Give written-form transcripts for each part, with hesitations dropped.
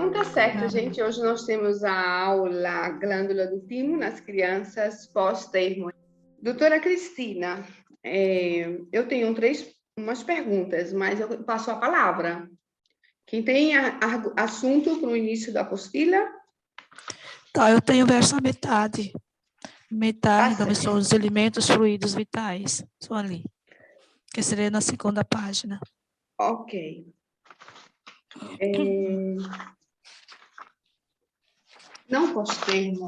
Então, tá certo, gente. Hoje nós temos a aula glândula do timo nas crianças pós-termo. Doutora Cristina, eu tenho umas perguntas, mas eu passo a palavra. Quem tem assunto para o início da apostila? Tá, eu tenho verso a metade. Metade, Tá então, são os elementos fluidos vitais. Só ali. Que seria na segunda página. Ok. Não pós-termo.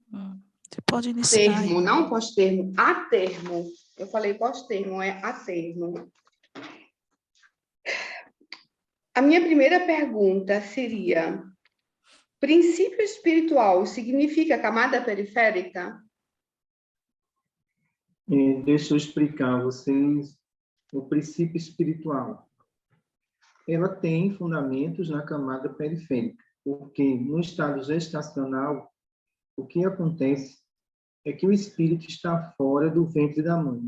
Você pode iniciar. Termo, não pós-termo, a termo. Eu falei pós-termo, é a termo. A minha primeira pergunta seria: princípio espiritual significa camada periférica? Deixa eu explicar a vocês o princípio espiritual. Ela tem fundamentos na camada periférica, porque no estado gestacional, o que acontece é que o espírito está fora do ventre da mãe.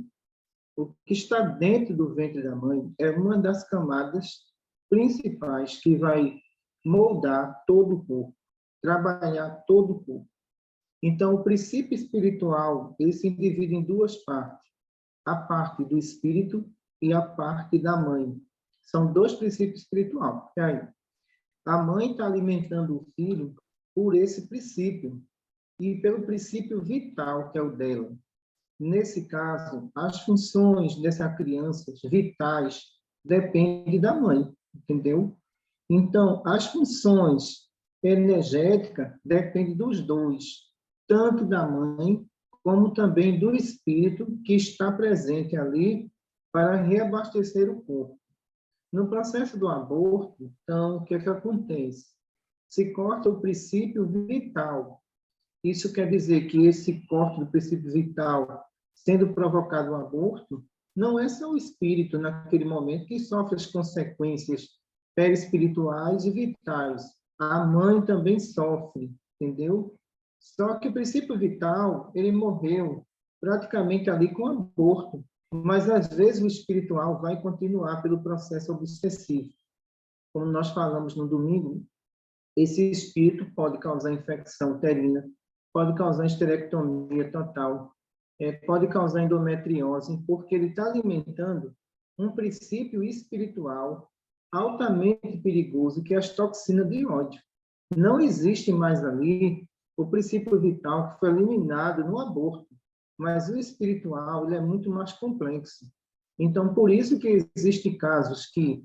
O que está dentro do ventre da mãe é uma das camadas principais que vai moldar todo o corpo, trabalhar todo o corpo. Então, o princípio espiritual, ele se divide em duas partes. A parte do espírito e a parte da mãe. São dois princípios espirituais. E aí, a mãe está alimentando o filho por esse princípio e pelo princípio vital, que é o dela. Nesse caso, as funções dessa criança vitais dependem da mãe, entendeu? Então, as funções energéticas dependem dos dois, tanto da mãe como também do espírito que está presente ali para reabastecer o corpo. No processo do aborto, então, o que é que acontece? Se corta o princípio vital. Isso quer dizer que esse corte do princípio vital, sendo provocado o aborto, não é só o espírito, naquele momento, que sofre as consequências perispirituais e vitais. A mãe também sofre, entendeu? Só que o princípio vital, ele morreu praticamente ali com o aborto, mas às vezes o espiritual vai continuar pelo processo obsessivo. Como nós falamos no domingo, esse espírito pode causar infecção uterina, pode causar esterectomia total, pode causar endometriose, porque ele está alimentando um princípio espiritual altamente perigoso, que é as toxinas de ódio. Não existe mais ali o princípio vital que foi eliminado no aborto, mas o espiritual ele é muito mais complexo. Então, por isso que existem casos que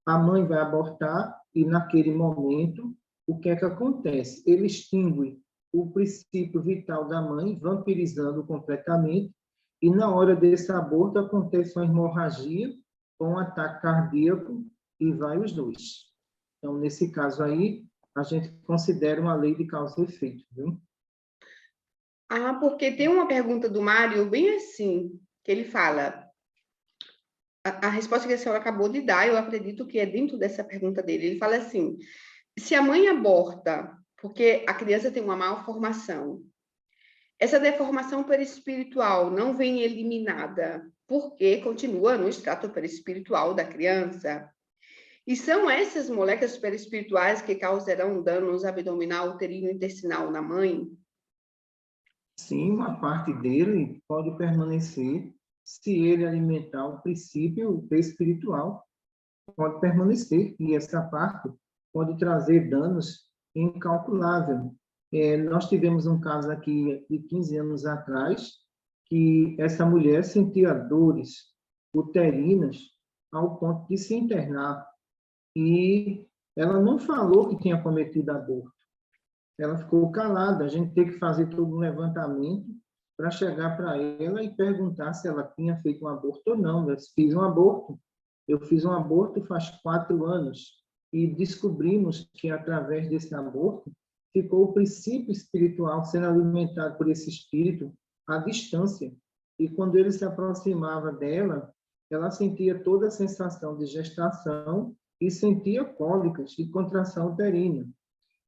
a mãe vai abortar e, naquele momento, o que é que acontece? Ele extingue o princípio vital da mãe, vampirizando completamente, e na hora desse aborto acontece uma hemorragia com um ataque cardíaco e vai os dois. Então, nesse caso aí, a gente considera uma lei de causa e efeito, viu? Porque tem uma pergunta do Mário bem assim, que ele fala, a resposta que a senhora acabou de dar, eu acredito que é dentro dessa pergunta dele. Ele fala assim: se a mãe aborta porque a criança tem uma malformação, essa deformação perispiritual não vem eliminada porque continua no extrato perispiritual da criança? E são essas moléculas perispirituais que causarão danos abdominal, uterino e intestinal na mãe? Sim, uma parte dele pode permanecer se ele alimentar o princípio espiritual, pode permanecer, e essa parte pode trazer danos incalculáveis. Nós tivemos um caso aqui de 15 anos atrás, que essa mulher sentia dores uterinas ao ponto de se internar, e ela não falou que tinha cometido aborto. Ela ficou calada, a gente teve que fazer todo um levantamento para chegar para ela e perguntar se ela tinha feito um aborto ou não. Eu fiz um aborto. Eu fiz um aborto faz 4 anos e descobrimos que, através desse aborto, ficou o princípio espiritual sendo alimentado por esse espírito à distância. E quando ele se aproximava dela, ela sentia toda a sensação de gestação e sentia cólicas e contração uterina.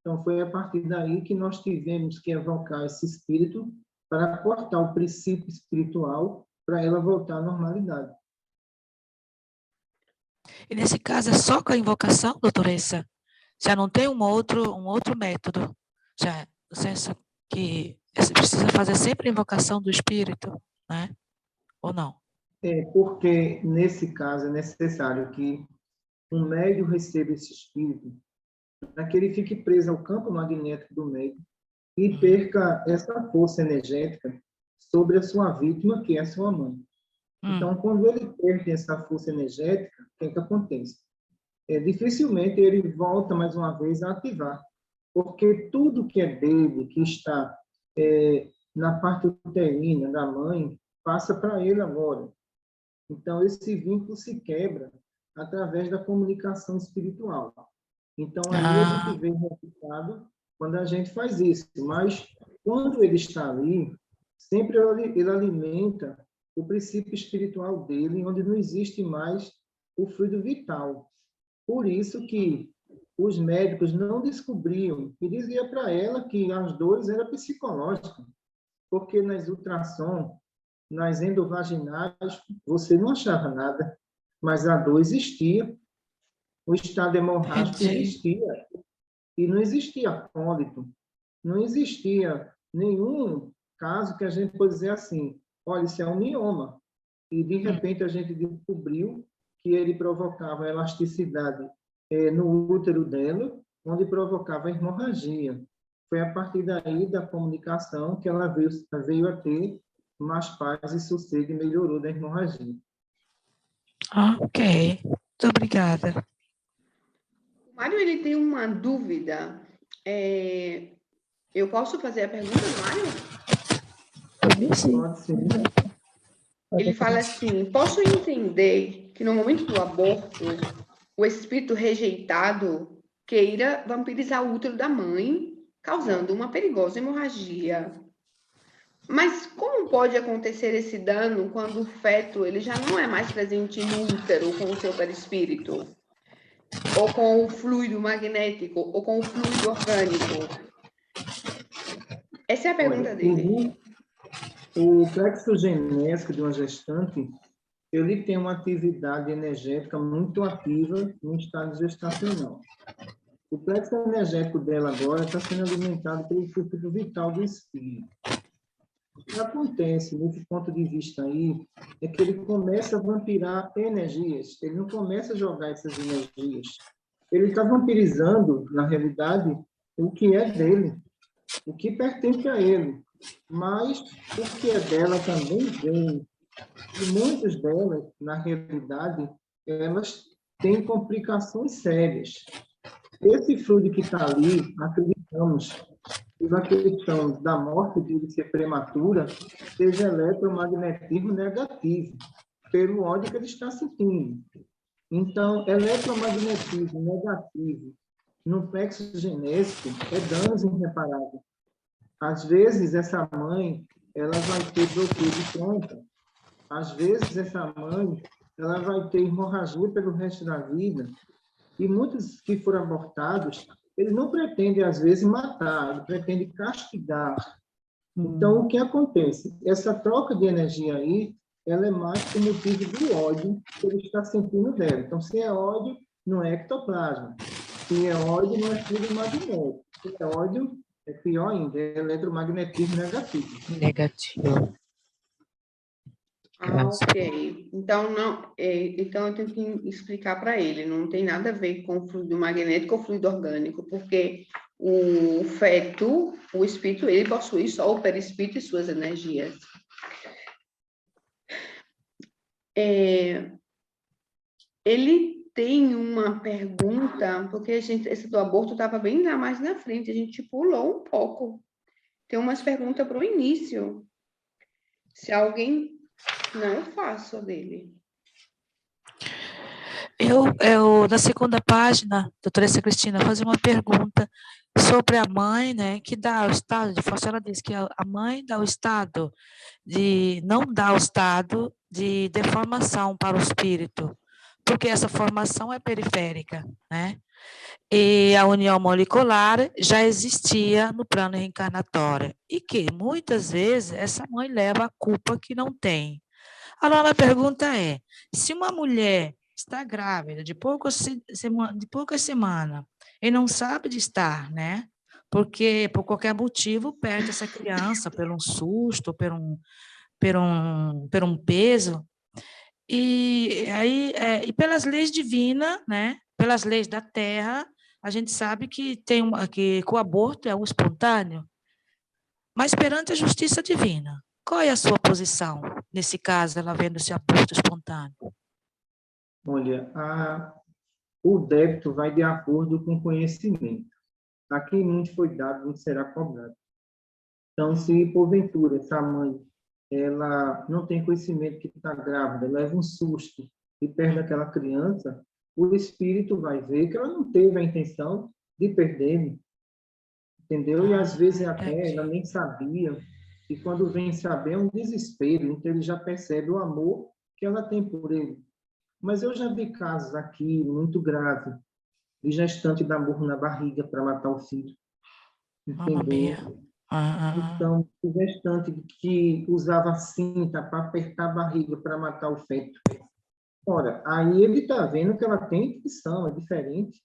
Então, foi a partir daí que nós tivemos que evocar esse espírito para cortar o princípio espiritual para ela voltar à normalidade. E nesse caso é só com a invocação, doutoressa? Já não tem um outro método. Já o senso que você precisa fazer sempre invocação do espírito, né? Ou não? Porque, nesse caso, é necessário que um médium receba esse espírito para que ele fique preso ao campo magnético do médium e perca essa força energética sobre a sua vítima, que é a sua mãe. Então, quando ele perde essa força energética, o que é que acontece? Dificilmente ele volta mais uma vez a ativar, porque tudo que é dele, que está na parte uterina da mãe, passa para ele agora. Então, esse vínculo se quebra através da comunicação espiritual. Então, aí a gente vê o resultado quando a gente faz isso. Mas, quando ele está ali, sempre ele alimenta o princípio espiritual dele, onde não existe mais o fluido vital. Por isso que os médicos não descobriam, e dizia para ela que as dores eram psicológicas, porque nas ultrassom, nas endovaginais, você não achava nada, mas a dor existia, o estado hemorrágico existia, e não existia cólito, não existia nenhum caso que a gente pode dizer assim, olha, isso é um mioma, e de repente a gente descobriu que ele provocava elasticidade no útero dela, onde provocava hemorragia. Foi a partir daí da comunicação que ela veio a ter mais paz e sossego e melhorou da hemorragia. Ok, muito obrigada. O Mário, ele tem uma dúvida. Eu posso fazer a pergunta, Mário? Sim. Pode ser. Ele fala assim, posso entender que no momento do aborto, o espírito rejeitado queira vampirizar o útero da mãe, causando uma perigosa hemorragia. Mas como pode acontecer esse dano quando o feto ele já não é mais presente no útero com o seu perispírito? Ou com o fluido magnético, ou com o fluido orgânico? Essa é a pergunta dele. O plexo genésico de uma gestante, ele tem uma atividade energética muito ativa no estado gestacional. O plexo energético dela agora está sendo alimentado pelo circuito vital do espírito. O que acontece, nesse ponto de vista aí, é que ele começa a vampirar energias. Ele não começa a jogar essas energias. Ele está vampirizando, na realidade, o que é dele, o que pertence a ele. Mas o que é dela também vem. E muitas delas, na realidade, elas têm complicações sérias. Esse fluido que está ali, acreditamos da morte dele ser prematura, seja eletromagnetismo negativo, pelo ódio que ele está sentindo. Então, eletromagnetismo negativo no plexo genésico é danos irreparáveis. Às vezes, essa mãe ela vai ter bloqueio de trompa. Às vezes, essa mãe ela vai ter hemorragia pelo resto da vida. E muitos que foram abortados, ele não pretende, às vezes, matar, ele pretende castigar. Então, o que acontece? Essa troca de energia aí, ela é mais por motivo do ódio que ele está sentindo dela. Então, se é ódio, não é ectoplasma. Se é ódio, não é fluido magnético. Se é ódio, é pior ainda, é eletromagnetismo negativo. Negativo. Ok. Então, então eu tenho que explicar para ele, não tem nada a ver com fluido magnético ou fluido orgânico, porque o feto, o espírito, ele possui só o perispírito e suas energias. Ele tem uma pergunta, porque esse do aborto estava bem lá mais na frente, a gente pulou um pouco. Tem umas perguntas para o início. Se alguém... Não, eu faço a dele. Eu, na segunda página, doutora Cristina, fazer uma pergunta sobre a mãe, né, que dá o estado de força. Ela diz que a mãe dá o estado não dá o estado de deformação para o espírito, porque essa formação é periférica, né? E a união molecular já existia no plano reencarnatório, e que muitas vezes essa mãe leva a culpa que não tem. Agora, a pergunta é, se uma mulher está grávida de poucas semanas e não sabe de estar, né? Porque, por qualquer motivo, perde essa criança, por um susto, por um peso. E aí, e pelas leis divinas, né? Pelas leis da terra, a gente sabe que o aborto é o espontâneo, mas perante a justiça divina, qual é a sua posição nesse caso, ela vendo esse aborto espontâneo? Olha, o débito vai de acordo com o conhecimento. A quem muito foi dado, muito será cobrado. Então, se porventura essa mãe ela não tem conhecimento que está grávida, leva um susto e perde aquela criança, o espírito vai ver que ela não teve a intenção de perder, entendeu? E às vezes até ela nem sabia, e quando vem saber é um desespero, então ele já percebe o amor que ela tem por ele. Mas eu já vi casos aqui muito graves, de gestante dar burro na barriga para matar o filho, entendeu? Então, o gestante que usava cinta para apertar a barriga para matar o feto. Ora, aí ele está vendo que ela tem intenção, é diferente.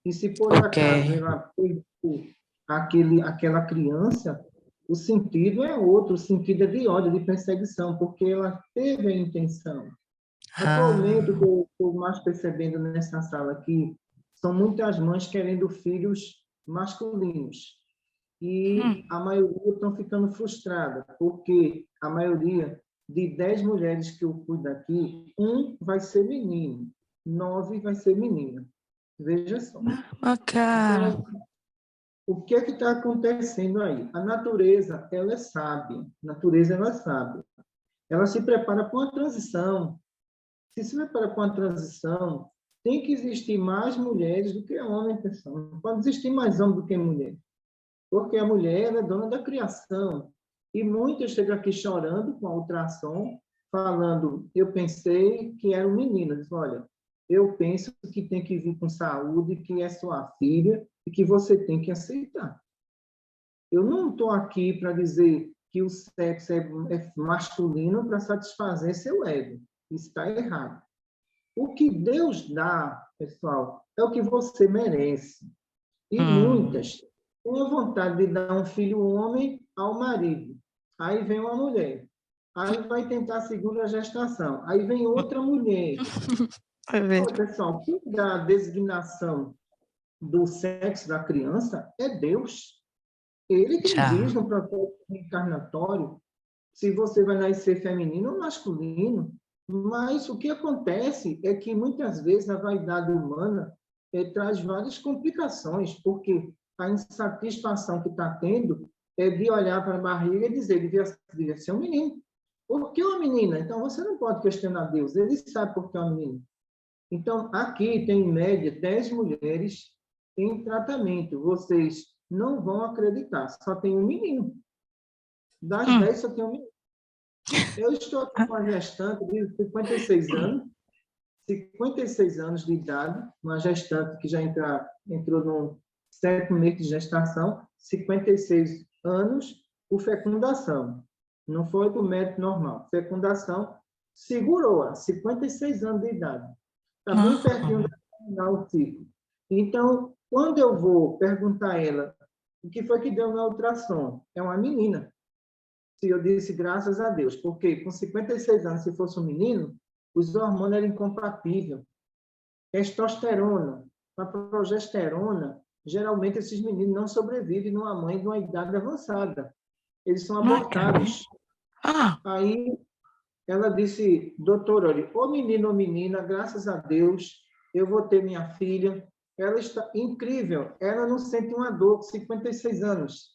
E se por acaso ela perdeu aquela criança, o sentido é outro, o sentido é de ódio, de perseguição, porque ela teve a intenção. Atualmente, o que eu estou mais percebendo nessa sala aqui, são muitas mães querendo filhos masculinos. E a maioria estão ficando frustrada, porque a maioria de 10 mulheres que eu cuido aqui, 1 vai ser menino, 9 vai ser menina. Veja só. Então, o que é que está acontecendo aí? A natureza, ela é sábia. A natureza, ela é sábia. Ela se prepara para uma transição. Se prepara para uma transição, tem que existir mais mulheres do que homens, pessoal. Não pode existir mais homem do que mulher. Porque a mulher é dona da criação. E muitas chegam aqui chorando com a ultrassom, falando, eu pensei que era um menino. Diz, olha, eu penso que tem que vir com saúde, que é sua filha e que você tem que aceitar. Eu não estou aqui para dizer que o sexo é masculino para satisfazer seu ego. Isso está errado. O que Deus dá, pessoal, é o que você merece. E muitas têm a vontade de dar um filho homem ao marido. Aí vem uma mulher. Aí vai tentar a segunda gestação. Aí vem outra mulher. Então, pessoal, quem dá a designação do sexo da criança é Deus. Ele que diz no processo reencarnatório se você vai nascer feminino ou masculino. Mas o que acontece é que, muitas vezes, a vaidade humana traz várias complicações, porque a insatisfação que está tendo é de olhar para a barriga e dizer, devia ser um menino. Por que uma menina? Então, você não pode questionar Deus, ele sabe por que é uma menina. Então, aqui tem, em média, 10 mulheres em tratamento. Vocês não vão acreditar, só tem um menino. Das 10, só tem um menino. Eu estou com uma gestante de 56 anos de idade, uma gestante que já entrou no 7º mês de gestação, 56 anos, por fecundação. Não foi do método normal. Fecundação segurou-a, 56 anos de idade. Está bem pertinho de terminar o ciclo. Então, quando eu vou perguntar a ela o que foi que deu na ultrassom, é uma menina. Se eu disse graças a Deus, porque com 56 anos, se fosse um menino, os hormônios eram incompatíveis. Testosterona, a progesterona, geralmente esses meninos não sobrevivem numa mãe de uma idade avançada. Eles são abortados. Aí ela disse, doutor, olha, ou menino ou menina, graças a Deus, eu vou ter minha filha. Ela está incrível, ela não sente uma dor com 56 anos.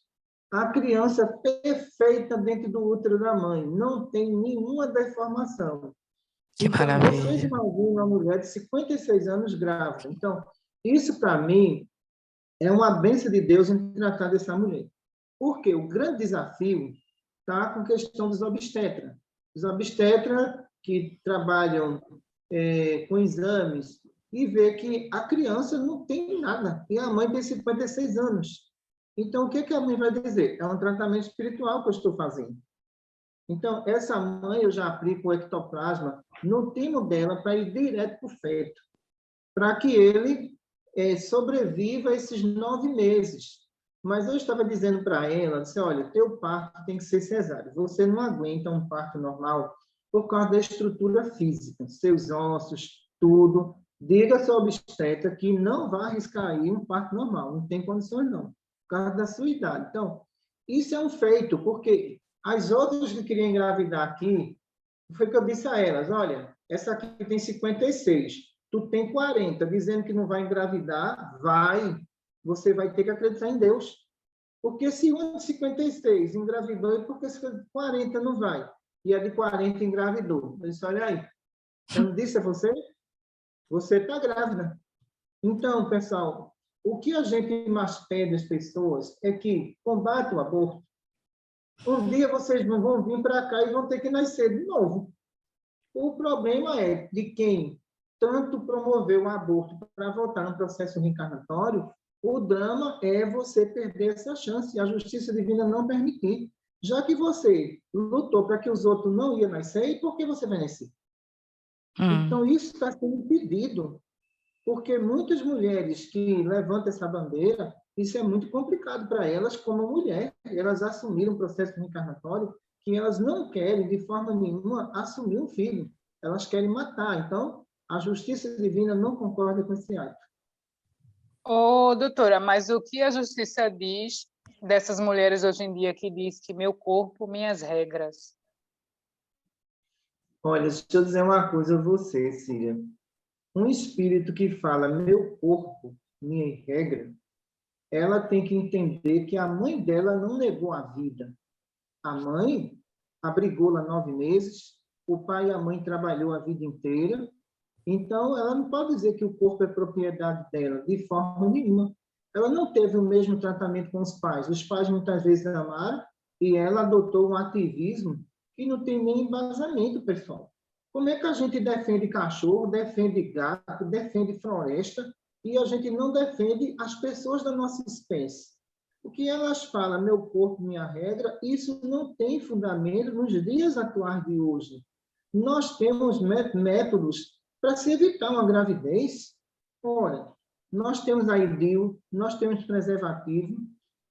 A criança perfeita dentro do útero da mãe, não tem nenhuma deformação. Que maravilha. Vocês imaginam uma mulher de 56 anos grávida. Então, isso para mim é uma bênção de Deus em tratar dessa mulher. Porque o grande desafio está com a questão dos obstetras. Os obstetras que trabalham com exames e vê que a criança não tem nada e a mãe tem 56 anos. Então, o que a mãe vai dizer? É um tratamento espiritual que eu estou fazendo. Então, essa mãe, eu já aplico o ectoplasma no timo dela para ir direto para o feto, para que ele sobreviva esses 9 meses. Mas eu estava dizendo para ela, disse, olha, teu parto tem que ser cesáreo. Você não aguenta um parto normal por causa da estrutura física, seus ossos, tudo. Diga à sua obstetra que não vai arriscar aí um parto normal, não tem condições não, por causa da sua idade. Então, isso é um feito, porque as outras que queriam engravidar aqui, foi que eu disse a elas, olha, essa aqui tem 56, tu tem 40, dizendo que não vai engravidar, você vai ter que acreditar em Deus. Porque se uma de 56 engravidou, e por que se 40 não vai? E a de 40 engravidou. Eu disse, olha aí, eu não disse a você? Você está grávida. Então, pessoal, o que a gente mais pede às pessoas é que combatam o aborto. Um dia vocês vão vir para cá e vão ter que nascer de novo. O problema é de quem tanto promoveu o aborto para voltar no processo reencarnatório, o drama é você perder essa chance e a justiça divina não permitir. Já que você lutou para que os outros não iam nascer, e por que você vai nascer? Então, isso está sendo impedido, porque muitas mulheres que levantam essa bandeira, isso é muito complicado para elas como mulher. Elas assumiram um processo reencarnatório que elas não querem, de forma nenhuma, assumir um filho. Elas querem matar. Então, a justiça divina não concorda com esse ato. Ô, doutora, mas o que a justiça diz dessas mulheres hoje em dia que diz que meu corpo, minhas regras? Olha, deixa eu dizer uma coisa a você, Cília. Um espírito que fala meu corpo, minha regra, ela tem que entender que a mãe dela não negou a vida. A mãe abrigou-la 9 meses, o pai e a mãe trabalhou a vida inteira, então ela não pode dizer que o corpo é propriedade dela, de forma nenhuma. Ela não teve o mesmo tratamento com os pais muitas vezes amaram, e ela adotou um ativismo que não tem nem embasamento, pessoal. Como é que a gente defende cachorro, defende gato, defende floresta, e a gente não defende as pessoas da nossa espécie? O que elas falam, meu corpo, minha regra, isso não tem fundamento nos dias atuais de hoje. Nós temos métodos para se evitar uma gravidez. Olha, nós temos a IDIL, nós temos preservativo,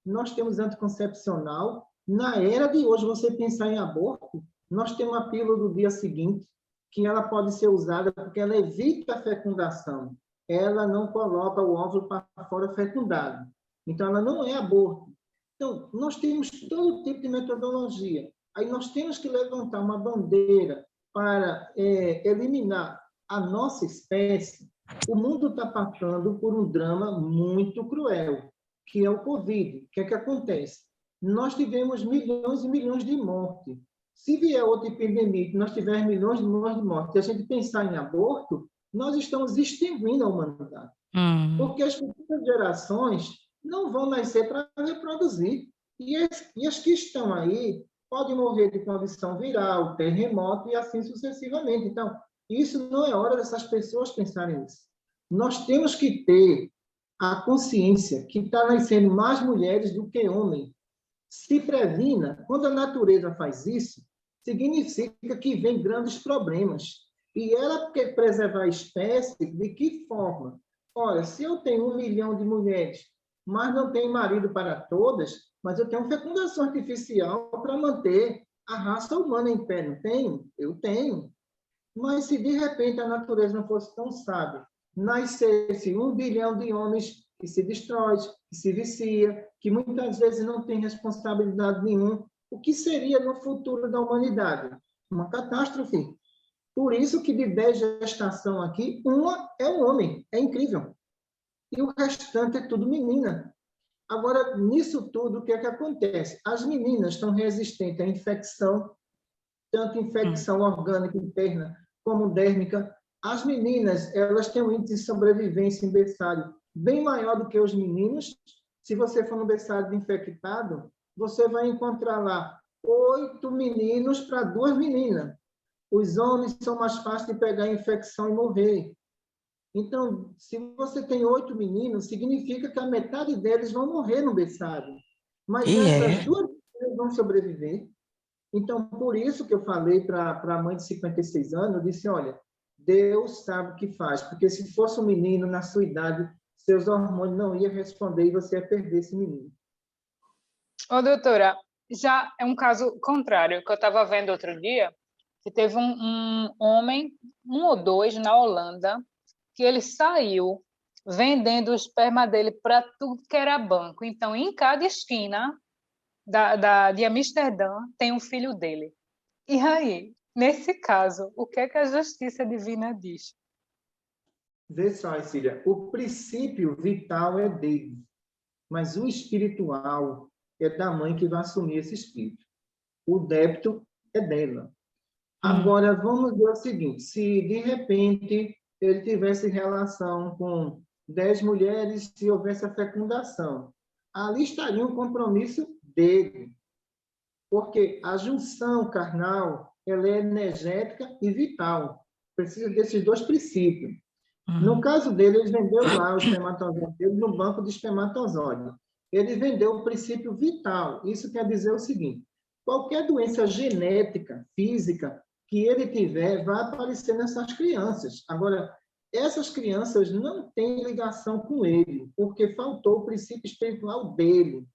nós temos anticoncepcional. Na era de hoje, você pensar em aborto, nós temos a pílula do dia seguinte, que ela pode ser usada porque ela evita a fecundação. Ela não coloca o óvulo para fora fecundado. Então, ela não é aborto. Então, nós temos todo tipo de metodologia. Aí nós temos que levantar uma bandeira para eliminar a nossa espécie. O mundo está passando por um drama muito cruel, que é o Covid. O que é que acontece? Nós tivemos milhões e milhões de mortes. Se vier outra epidemia, que nós tivermos milhões de mortes, e a gente pensar em aborto, nós estamos extinguindo a humanidade. Porque as futuras gerações não vão nascer para reproduzir. E as que estão aí podem morrer de condição viral, terremoto e assim sucessivamente. Então, isso não é hora dessas pessoas pensarem nisso. Nós temos que ter a consciência que está nascendo mais mulheres do que homens. Se previna, quando a natureza faz isso, significa que vem grandes problemas. E ela quer preservar a espécie de que forma? Olha, se eu tenho 1 milhão de mulheres, mas não tenho marido para todas, mas eu tenho fecundação artificial para manter a raça humana em pé, não tenho? Eu tenho. Mas se de repente a natureza não fosse tão sábia, nascesse 1 bilhão de homens que se destrói, que se vicia, que muitas vezes não tem responsabilidade nenhuma, o que seria no futuro da humanidade? Uma catástrofe. Por isso que de 10 gestação aqui, uma é um homem. É incrível. E o restante é tudo menina. Agora, nisso tudo, o que é que acontece? As meninas estão resistentes à infecção, tanto infecção orgânica interna como dérmica. As meninas, elas têm um índice de sobrevivência em berçário bem maior do que os meninos. Se você for no berçário de infectado, você vai encontrar lá 8 meninos para 2 meninas. Os homens são mais fáceis de pegar a infecção e morrer. Então, se você tem 8 meninos, significa que a metade deles vão morrer no berçário. Mas essas 2 meninas vão sobreviver. Então, por isso que eu falei para a mãe de 56 anos, eu disse, olha, Deus sabe o que faz, porque se fosse um menino na sua idade, seus hormônios não iam responder e você ia perder esse menino. Ô, doutora, já é um caso contrário, que eu estava vendo outro dia, que teve um homem, um ou dois, na Holanda, que ele saiu vendendo o esperma dele para tudo que era banco. Então, em cada esquina de Amsterdã, tem um filho dele. E aí, nesse caso, o que é que a justiça divina diz? Vê só, Cília, o princípio vital é dele, mas o espiritual é da mãe que vai assumir esse espírito. O débito é dela. Agora, vamos ver o seguinte, se de repente ele tivesse relação com 10 mulheres, se houvesse a fecundação, ali estaria um compromisso dele, porque a junção carnal ela é energética e vital, precisa desses dois princípios. No caso dele, ele vendeu lá o espermatozoide dele no banco de espermatozoide. Ele vendeu o princípio vital. Isso quer dizer o seguinte, qualquer doença genética, física, que ele tiver, vai aparecer nessas crianças. Agora, essas crianças não têm ligação com ele, porque faltou o princípio espiritual dele,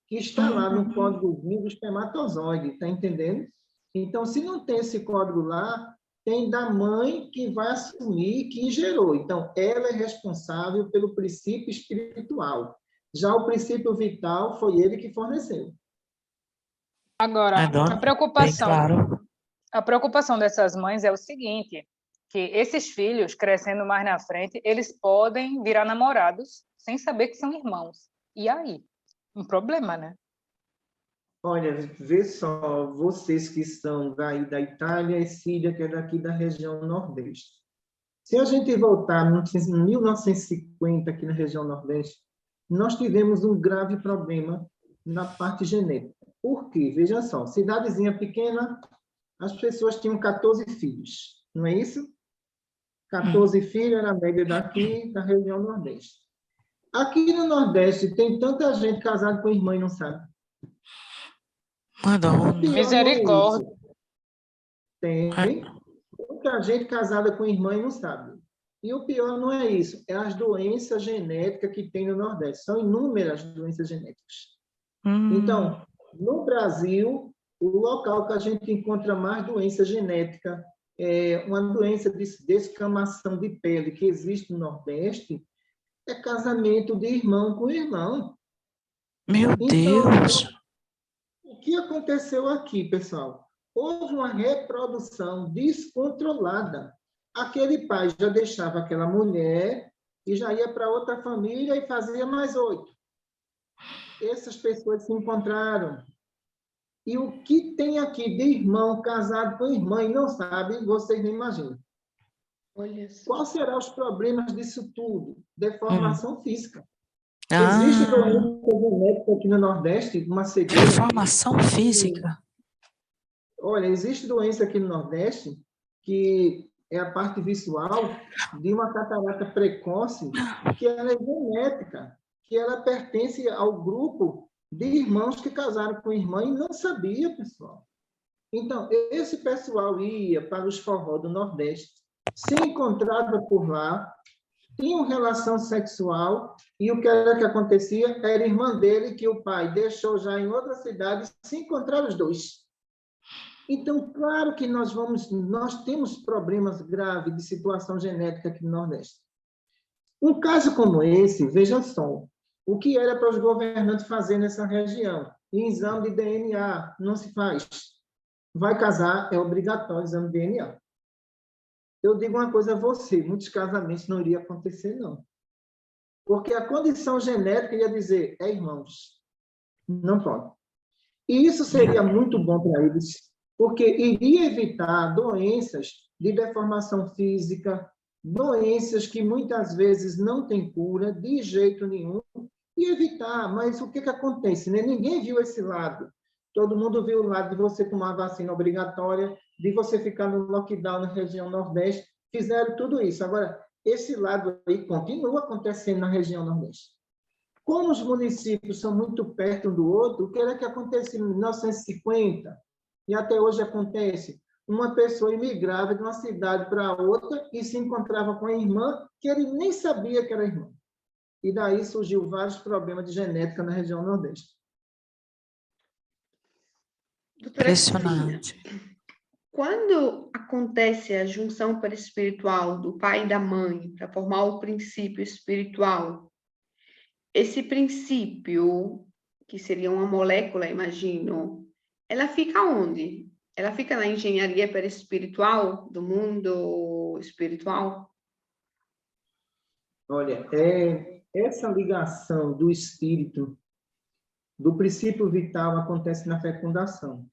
que está lá no códigozinho do espermatozoide, está entendendo? Então, se não tem esse código lá, tem da mãe que vai assumir que gerou. Então, ela é responsável pelo princípio espiritual. Já o princípio vital foi ele que forneceu. Agora, Bem claro. a preocupação dessas mães é o seguinte, que esses filhos, crescendo mais na frente, eles podem virar namorados sem saber que são irmãos. E aí? Um problema, né? Olha, vê só, vocês que são daí da Itália e Síria, que é daqui da região Nordeste. Se a gente voltar em 1950, aqui na região Nordeste, nós tivemos um grave problema na parte genética. Por quê? Veja só, cidadezinha pequena, as pessoas tinham 14 filhos, não é isso? 14 filhos era a média daqui, da região Nordeste. Aqui no Nordeste, tem tanta gente casada com irmã e não sabe. Misericórdia. Tem muita gente casada com irmã e não sabe. E o pior não é isso, é as doenças genéticas que tem no Nordeste. São inúmeras doenças genéticas. Então, no Brasil, o local que a gente encontra mais doença genética, uma doença de descamação de pele que existe no Nordeste, é casamento de irmão com irmão. Meu Deus! O que aconteceu aqui, pessoal? Houve uma reprodução descontrolada. Aquele pai já deixava aquela mulher e já ia para outra família e fazia mais 8. Essas pessoas se encontraram. E o que tem aqui de irmão casado com irmã e não sabe, vocês nem imaginam. Quais serão os problemas disso tudo? Deformação física. Existe doença genética aqui no Nordeste, uma cegueira. Deformação física. Olha, existe doença aqui no Nordeste que é a parte visual de uma catarata precoce, que ela é genética, que ela pertence ao grupo de irmãos que casaram com irmã e não sabia, pessoal. Então, esse pessoal ia para os forró do Nordeste, se encontrava por lá, tinham relação sexual, e o que era que acontecia? Era a irmã dele que o pai deixou já em outra cidade, se encontraram os dois. Então, claro que nós temos problemas graves de situação genética aqui no Nordeste. Um caso como esse, veja só, o que era para os governantes fazer nessa região? Exame de DNA, não se faz. Vai casar, é obrigatório o exame de DNA. Eu digo uma coisa a você, muitos casamentos não iriam acontecer, não. Porque a condição genética ia dizer, irmãos, não pode. E isso seria muito bom para eles, porque iria evitar doenças de deformação física, doenças que muitas vezes não têm cura de jeito nenhum, e evitar. Mas o que acontece? Né? Ninguém viu esse lado. Todo mundo viu o lado de você tomar vacina obrigatória, de você ficar no lockdown na região Nordeste. Fizeram tudo isso. Agora, esse lado aí continua acontecendo na região Nordeste. Como os municípios são muito perto um do outro, o que era que aconteceu em 1950 e até hoje acontece? Uma pessoa imigrava de uma cidade para outra e se encontrava com a irmã que ele nem sabia que era irmã. E daí surgiu vários problemas de genética na região Nordeste. Doutora Cristina, Impressionante. quando acontece a junção perispiritual do pai e da mãe para formar o princípio espiritual, esse princípio, que seria uma molécula, imagino, ela fica onde? Ela fica na engenharia perispiritual do mundo espiritual? Olha, essa ligação do espírito, do princípio vital, acontece na fecundação.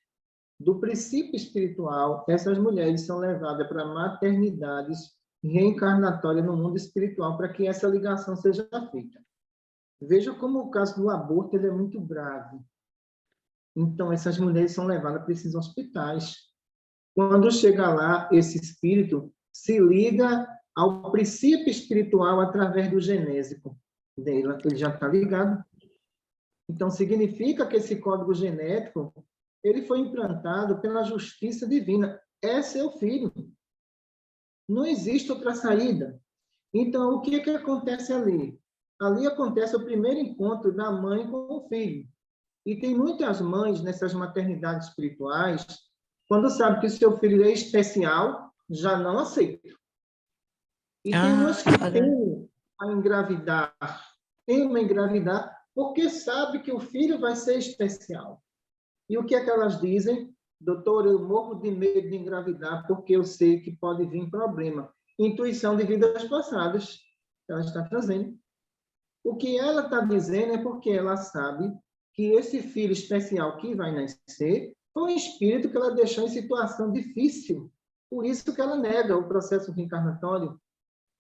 Do princípio espiritual, essas mulheres são levadas para maternidades reencarnatórias no mundo espiritual para que essa ligação seja feita. Veja como o caso do aborto ele é muito grave. Então, essas mulheres são levadas para esses hospitais. Quando chega lá, esse espírito se liga ao princípio espiritual através do genésico dela. Ele já está ligado. Então, significa que esse código genético ele foi implantado pela justiça divina. É seu filho. Não existe outra saída. Então, o que acontece ali? Ali acontece o primeiro encontro da mãe com o filho. E tem muitas mães nessas maternidades espirituais, quando sabe que o seu filho é especial, já não aceitam. E tem umas que têm a engravidar, porque sabe que o filho vai ser especial. E o que é que elas dizem? Doutor, eu morro de medo de engravidar porque eu sei que pode vir problema. Intuição de vidas passadas, ela está trazendo. O que ela está dizendo é porque ela sabe que esse filho especial que vai nascer foi um espírito que ela deixou em situação difícil. Por isso que ela nega o processo reencarnatório.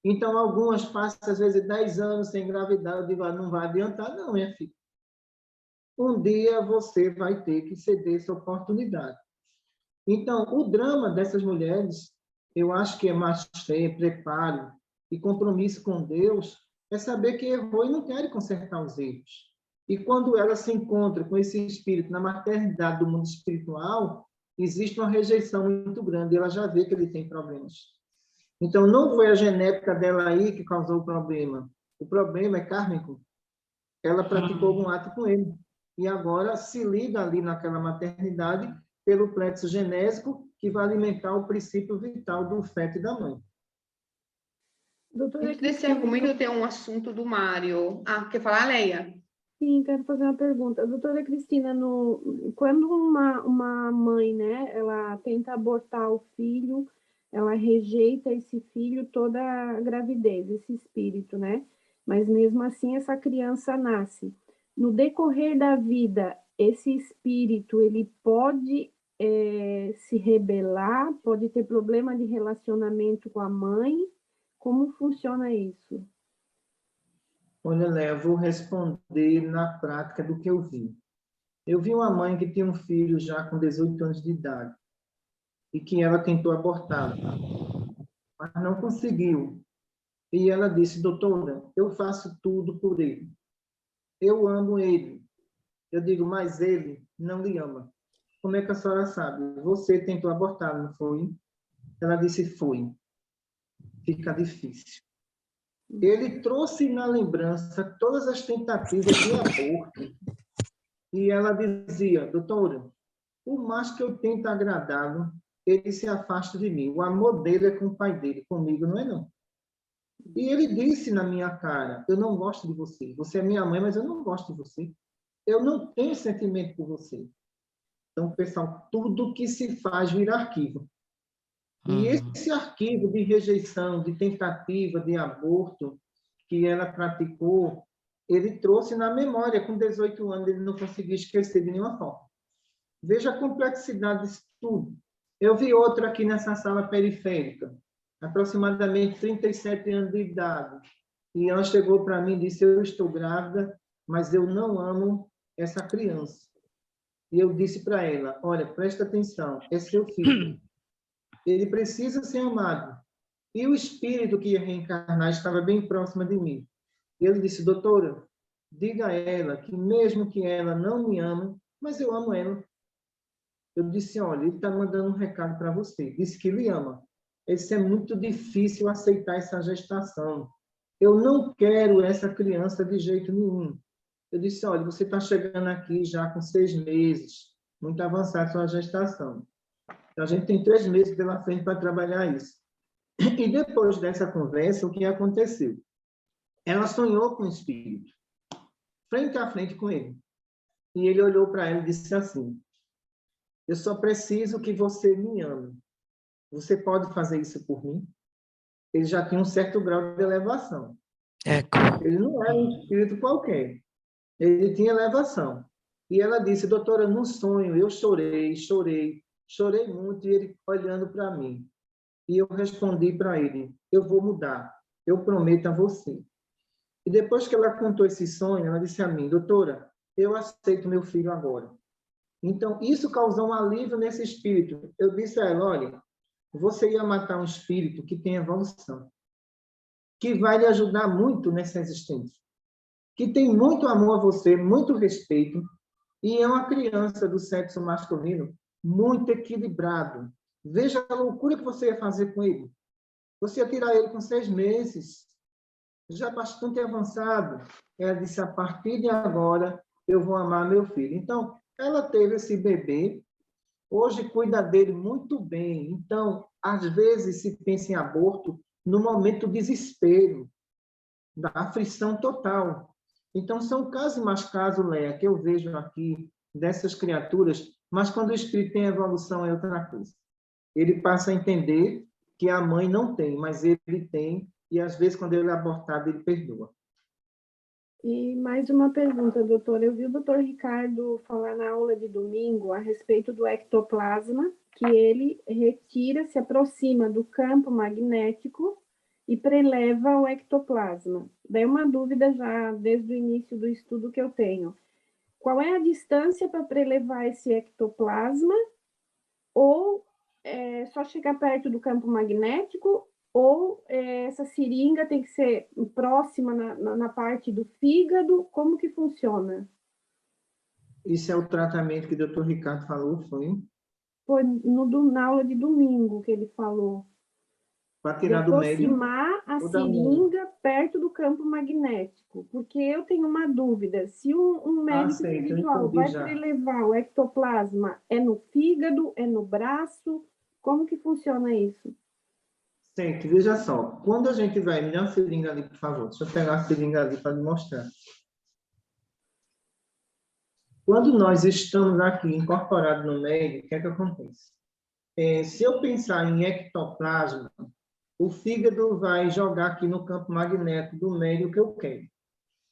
Então, algumas passam, às vezes, 10 anos sem engravidar. Eu digo, não vai adiantar, não, minha filha. Um dia você vai ter que ceder essa oportunidade. Então, o drama dessas mulheres, eu acho que é mais fé, preparo e compromisso com Deus, é saber que errou e não quer consertar os erros. E quando ela se encontra com esse espírito na maternidade do mundo espiritual, existe uma rejeição muito grande, ela já vê que ele tem problemas. Então, não foi a genética dela aí que causou o problema é kármico. Ela praticou algum ato com ele. E agora se liga ali naquela maternidade pelo plexo genésico que vai alimentar o princípio vital do feto e da mãe. Dentro desse argumento tem um assunto do Mário. Quer falar, Leia? Sim, quero fazer uma pergunta. Doutora Cristina, quando uma mãe, né, ela tenta abortar o filho, ela rejeita esse filho toda a gravidez, esse espírito, né? Mas mesmo assim essa criança nasce. No decorrer da vida, esse espírito, ele pode se rebelar, pode ter problema de relacionamento com a mãe. Como funciona isso? Olha, Léa, eu vou responder na prática do que eu vi. Eu vi uma mãe que tinha um filho já com 18 anos de idade e que ela tentou abortá-lo, mas não conseguiu. E ela disse, doutora, eu faço tudo por ele. Eu amo ele. Eu digo, mas ele não lhe ama. Como é que a senhora sabe? Você tentou abortar, não foi? Ela disse, foi. Fica difícil. Ele trouxe na lembrança todas as tentativas de aborto. E ela dizia, doutora, por mais que eu tente agradá-lo, ele se afasta de mim. O amor dele é com o pai dele, comigo não é não. E ele disse na minha cara, eu não gosto de você. Você é minha mãe, mas eu não gosto de você. Eu não tenho sentimento por você. Então, pessoal, tudo que se faz vira arquivo. E esse arquivo de rejeição, de tentativa de aborto que ela praticou, ele trouxe na memória, com 18 anos, ele não conseguia esquecer de nenhuma forma. Veja a complexidade disso tudo. Eu vi outro aqui nessa sala periférica, aproximadamente 37 anos de idade, e ela chegou para mim e disse, eu estou grávida, mas eu não amo essa criança. E eu disse para ela, olha, presta atenção, é seu filho. Ele precisa ser amado. E o espírito que ia reencarnar estava bem próximo de mim. Ele disse, doutora, diga a ela que mesmo que ela não me ama, mas eu amo ela. Eu disse, olha, ele está mandando um recado para você. Disse que lhe ama. Isso é muito difícil aceitar essa gestação. eu não quero essa criança de jeito nenhum. Eu disse, olha, você está chegando aqui já com 6 meses, muito avançada a sua gestação. Então, a gente tem 3 meses pela frente para trabalhar isso. E depois dessa conversa, o que aconteceu? Ela sonhou com o espírito, frente a frente com ele. E ele olhou para ela e disse assim, eu só preciso que você me ame. Você pode fazer isso por mim? Ele já tinha um certo grau de elevação. Ele não era um espírito qualquer. Ele tinha elevação. E ela disse, doutora, num sonho eu chorei muito, e ele olhando para mim. E eu respondi para ele, eu vou mudar, eu prometo a você. E depois que ela contou esse sonho, ela disse a mim, doutora, eu aceito meu filho agora. Então, isso causou um alívio nesse espírito. Eu disse a ela, olha, você ia matar um espírito que tem evolução, que vai lhe ajudar muito nessa existência, que tem muito amor a você, muito respeito, e é uma criança do sexo masculino muito equilibrado. Veja a loucura que você ia fazer com ele. Você ia tirar ele com 6 meses, já bastante avançado. Ela disse, a partir de agora, eu vou amar meu filho. Então, ela teve esse bebê, hoje cuida dele muito bem. Então, às vezes se pensa em aborto no momento do desespero, da aflição total. Então, são casos e mais casos, Léa, que eu vejo aqui dessas criaturas, mas quando o espírito tem evolução é outra coisa. Ele passa a entender que a mãe não tem, mas ele tem, e às vezes, quando ele é abortado, ele perdoa. E mais uma pergunta, doutor. Eu vi o doutor Ricardo falar na aula de domingo a respeito do ectoplasma, que ele retira, se aproxima do campo magnético e preleva o ectoplasma. Daí uma dúvida já desde o início do estudo que eu tenho. Qual é a distância para prelevar esse ectoplasma? Ou só chegar perto do campo magnético? Ou essa seringa tem que ser próxima na parte do fígado? Como que funciona? Isso é o tratamento que o doutor Ricardo falou, foi? Foi na aula de domingo que ele falou. Para De tirar do médio. aproximar a seringa perto do campo magnético. Porque eu tenho uma dúvida. Se um médico espiritual vai prelevar o ectoplasma, é no fígado, é no braço? Como que funciona isso? Sente, veja só. Quando a gente vai... Me dá uma seringa ali, por favor. Deixa eu pegar a seringa ali para lhe mostrar. Quando nós estamos aqui incorporados no médio, o que é que acontece? Se eu pensar em ectoplasma, o fígado vai jogar aqui no campo magnético do médio que eu quero.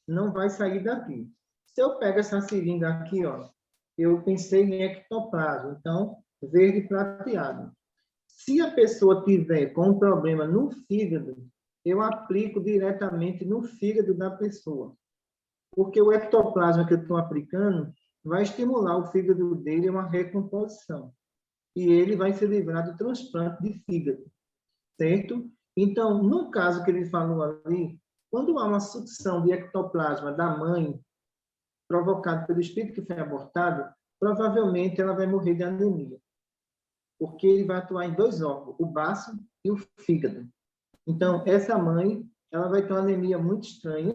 Não vai sair daqui. Se eu pego essa seringa aqui, ó, eu pensei em ectoplasma, então, verde prateado. Se a pessoa tiver com um problema no fígado, eu aplico diretamente no fígado da pessoa. Porque o ectoplasma que eu estou aplicando vai estimular o fígado dele a uma recomposição. E ele vai se livrar do transplante de fígado. Certo? Então, no caso que ele falou ali, quando há uma sucção de ectoplasma da mãe, provocado pelo espírito que foi abortado, provavelmente ela vai morrer de anemia. Porque ele vai atuar em 2 órgãos, o baço e o fígado. Então, essa mãe, ela vai ter uma anemia muito estranha,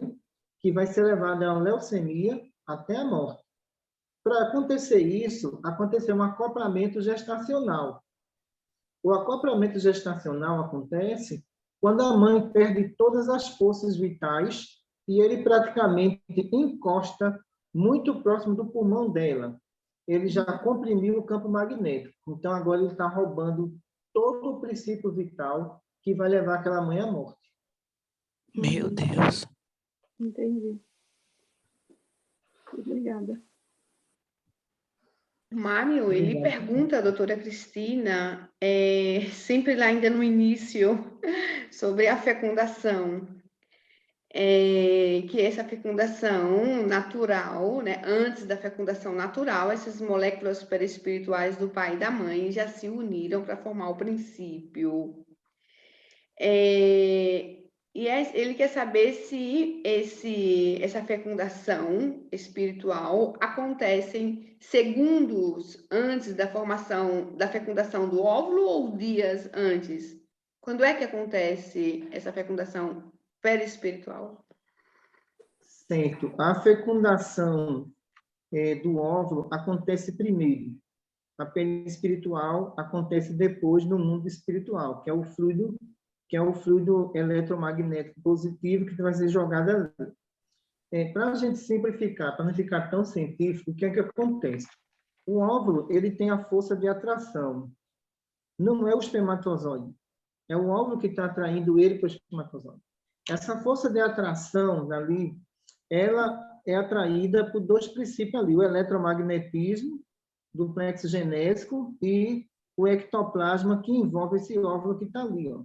que vai ser levada a uma leucemia até a morte. Para acontecer isso, aconteceu um acoplamento gestacional. O acoplamento gestacional acontece quando a mãe perde todas as forças vitais e ele praticamente encosta muito próximo do pulmão dela. Ele já comprimiu o campo magnético. Então, agora ele está roubando todo o princípio vital que vai levar aquela mãe à morte. Meu Deus. Entendi. Obrigada. Mário, ele pergunta à doutora Cristina, sempre lá ainda no início, sobre a fecundação. Que essa fecundação natural, né, antes da fecundação natural, essas moléculas superespirituais do pai e da mãe já se uniram para formar o princípio. Ele quer saber se essa fecundação espiritual acontece segundos antes da formação, da fecundação do óvulo ou dias antes? Quando é que acontece essa fecundação? perispiritual? Certo. A fecundação do óvulo acontece primeiro. A perispiritual acontece depois no mundo espiritual, que é o fluido eletromagnético positivo que vai ser jogado ali. Para a gente simplificar, para não ficar tão científico, o que é que acontece? O óvulo, ele tem a força de atração. Não é o espermatozoide. É o óvulo que está atraindo ele para o espermatozoide. Essa força de atração dali, ela é atraída por dois princípios ali, o eletromagnetismo do plexo genésico e o ectoplasma que envolve esse óvulo que está ali. Ó.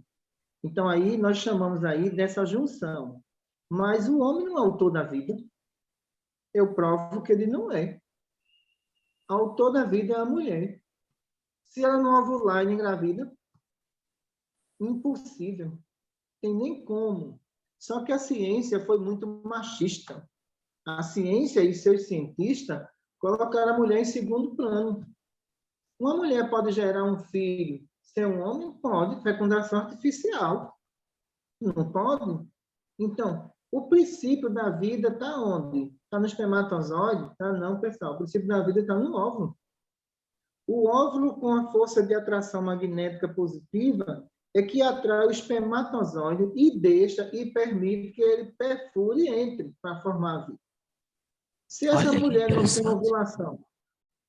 Então, aí nós chamamos aí dessa junção. Mas o homem não é autor da vida. Eu provo que ele não é. Autor da vida é a mulher. Se ela não ovular e engravida, impossível. Tem nem como. Só que a ciência foi muito machista. A ciência e seus cientistas colocaram a mulher em segundo plano. Uma mulher pode gerar um filho sem um homem? Pode. Fecundação artificial. Não pode? Então, o princípio da vida está onde? Está no espermatozoide? Tá? Não, pessoal. O princípio da vida está no óvulo. O óvulo, com a força de atração magnética positiva, é que atrai o espermatozoide e deixa e permite que ele perfure e entre para formar a vida. Se essa mulher não tem ovulação,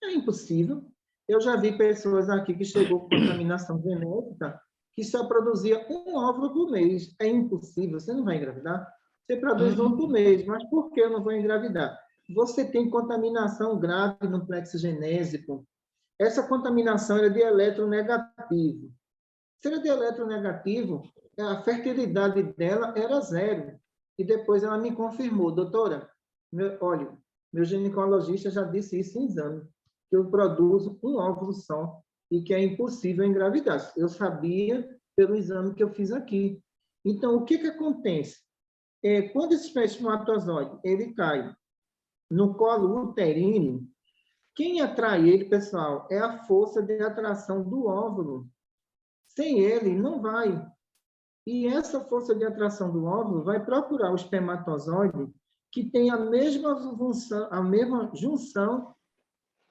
é impossível. Eu já vi pessoas aqui que chegou com contaminação genética que só produzia um óvulo por mês. É impossível, você não vai engravidar. Você produz um por mês, mas por que eu não vou engravidar? Você tem contaminação grave no plexo genésico. Essa contaminação é de eletronegativo. Se era de eletronegativo, a fertilidade dela era 0. E depois ela me confirmou, doutora, olha, meu ginecologista já disse isso em exame, que eu produzo um óvulo só e que é impossível engravidar. Eu sabia pelo exame que eu fiz aqui. Então, o que acontece? Quando esse espermatozoide ele cai no colo uterino, quem atrai ele, pessoal, é a força de atração do óvulo. Sem ele, não vai. E essa força de atração do óvulo vai procurar o espermatozoide que tem a mesma junção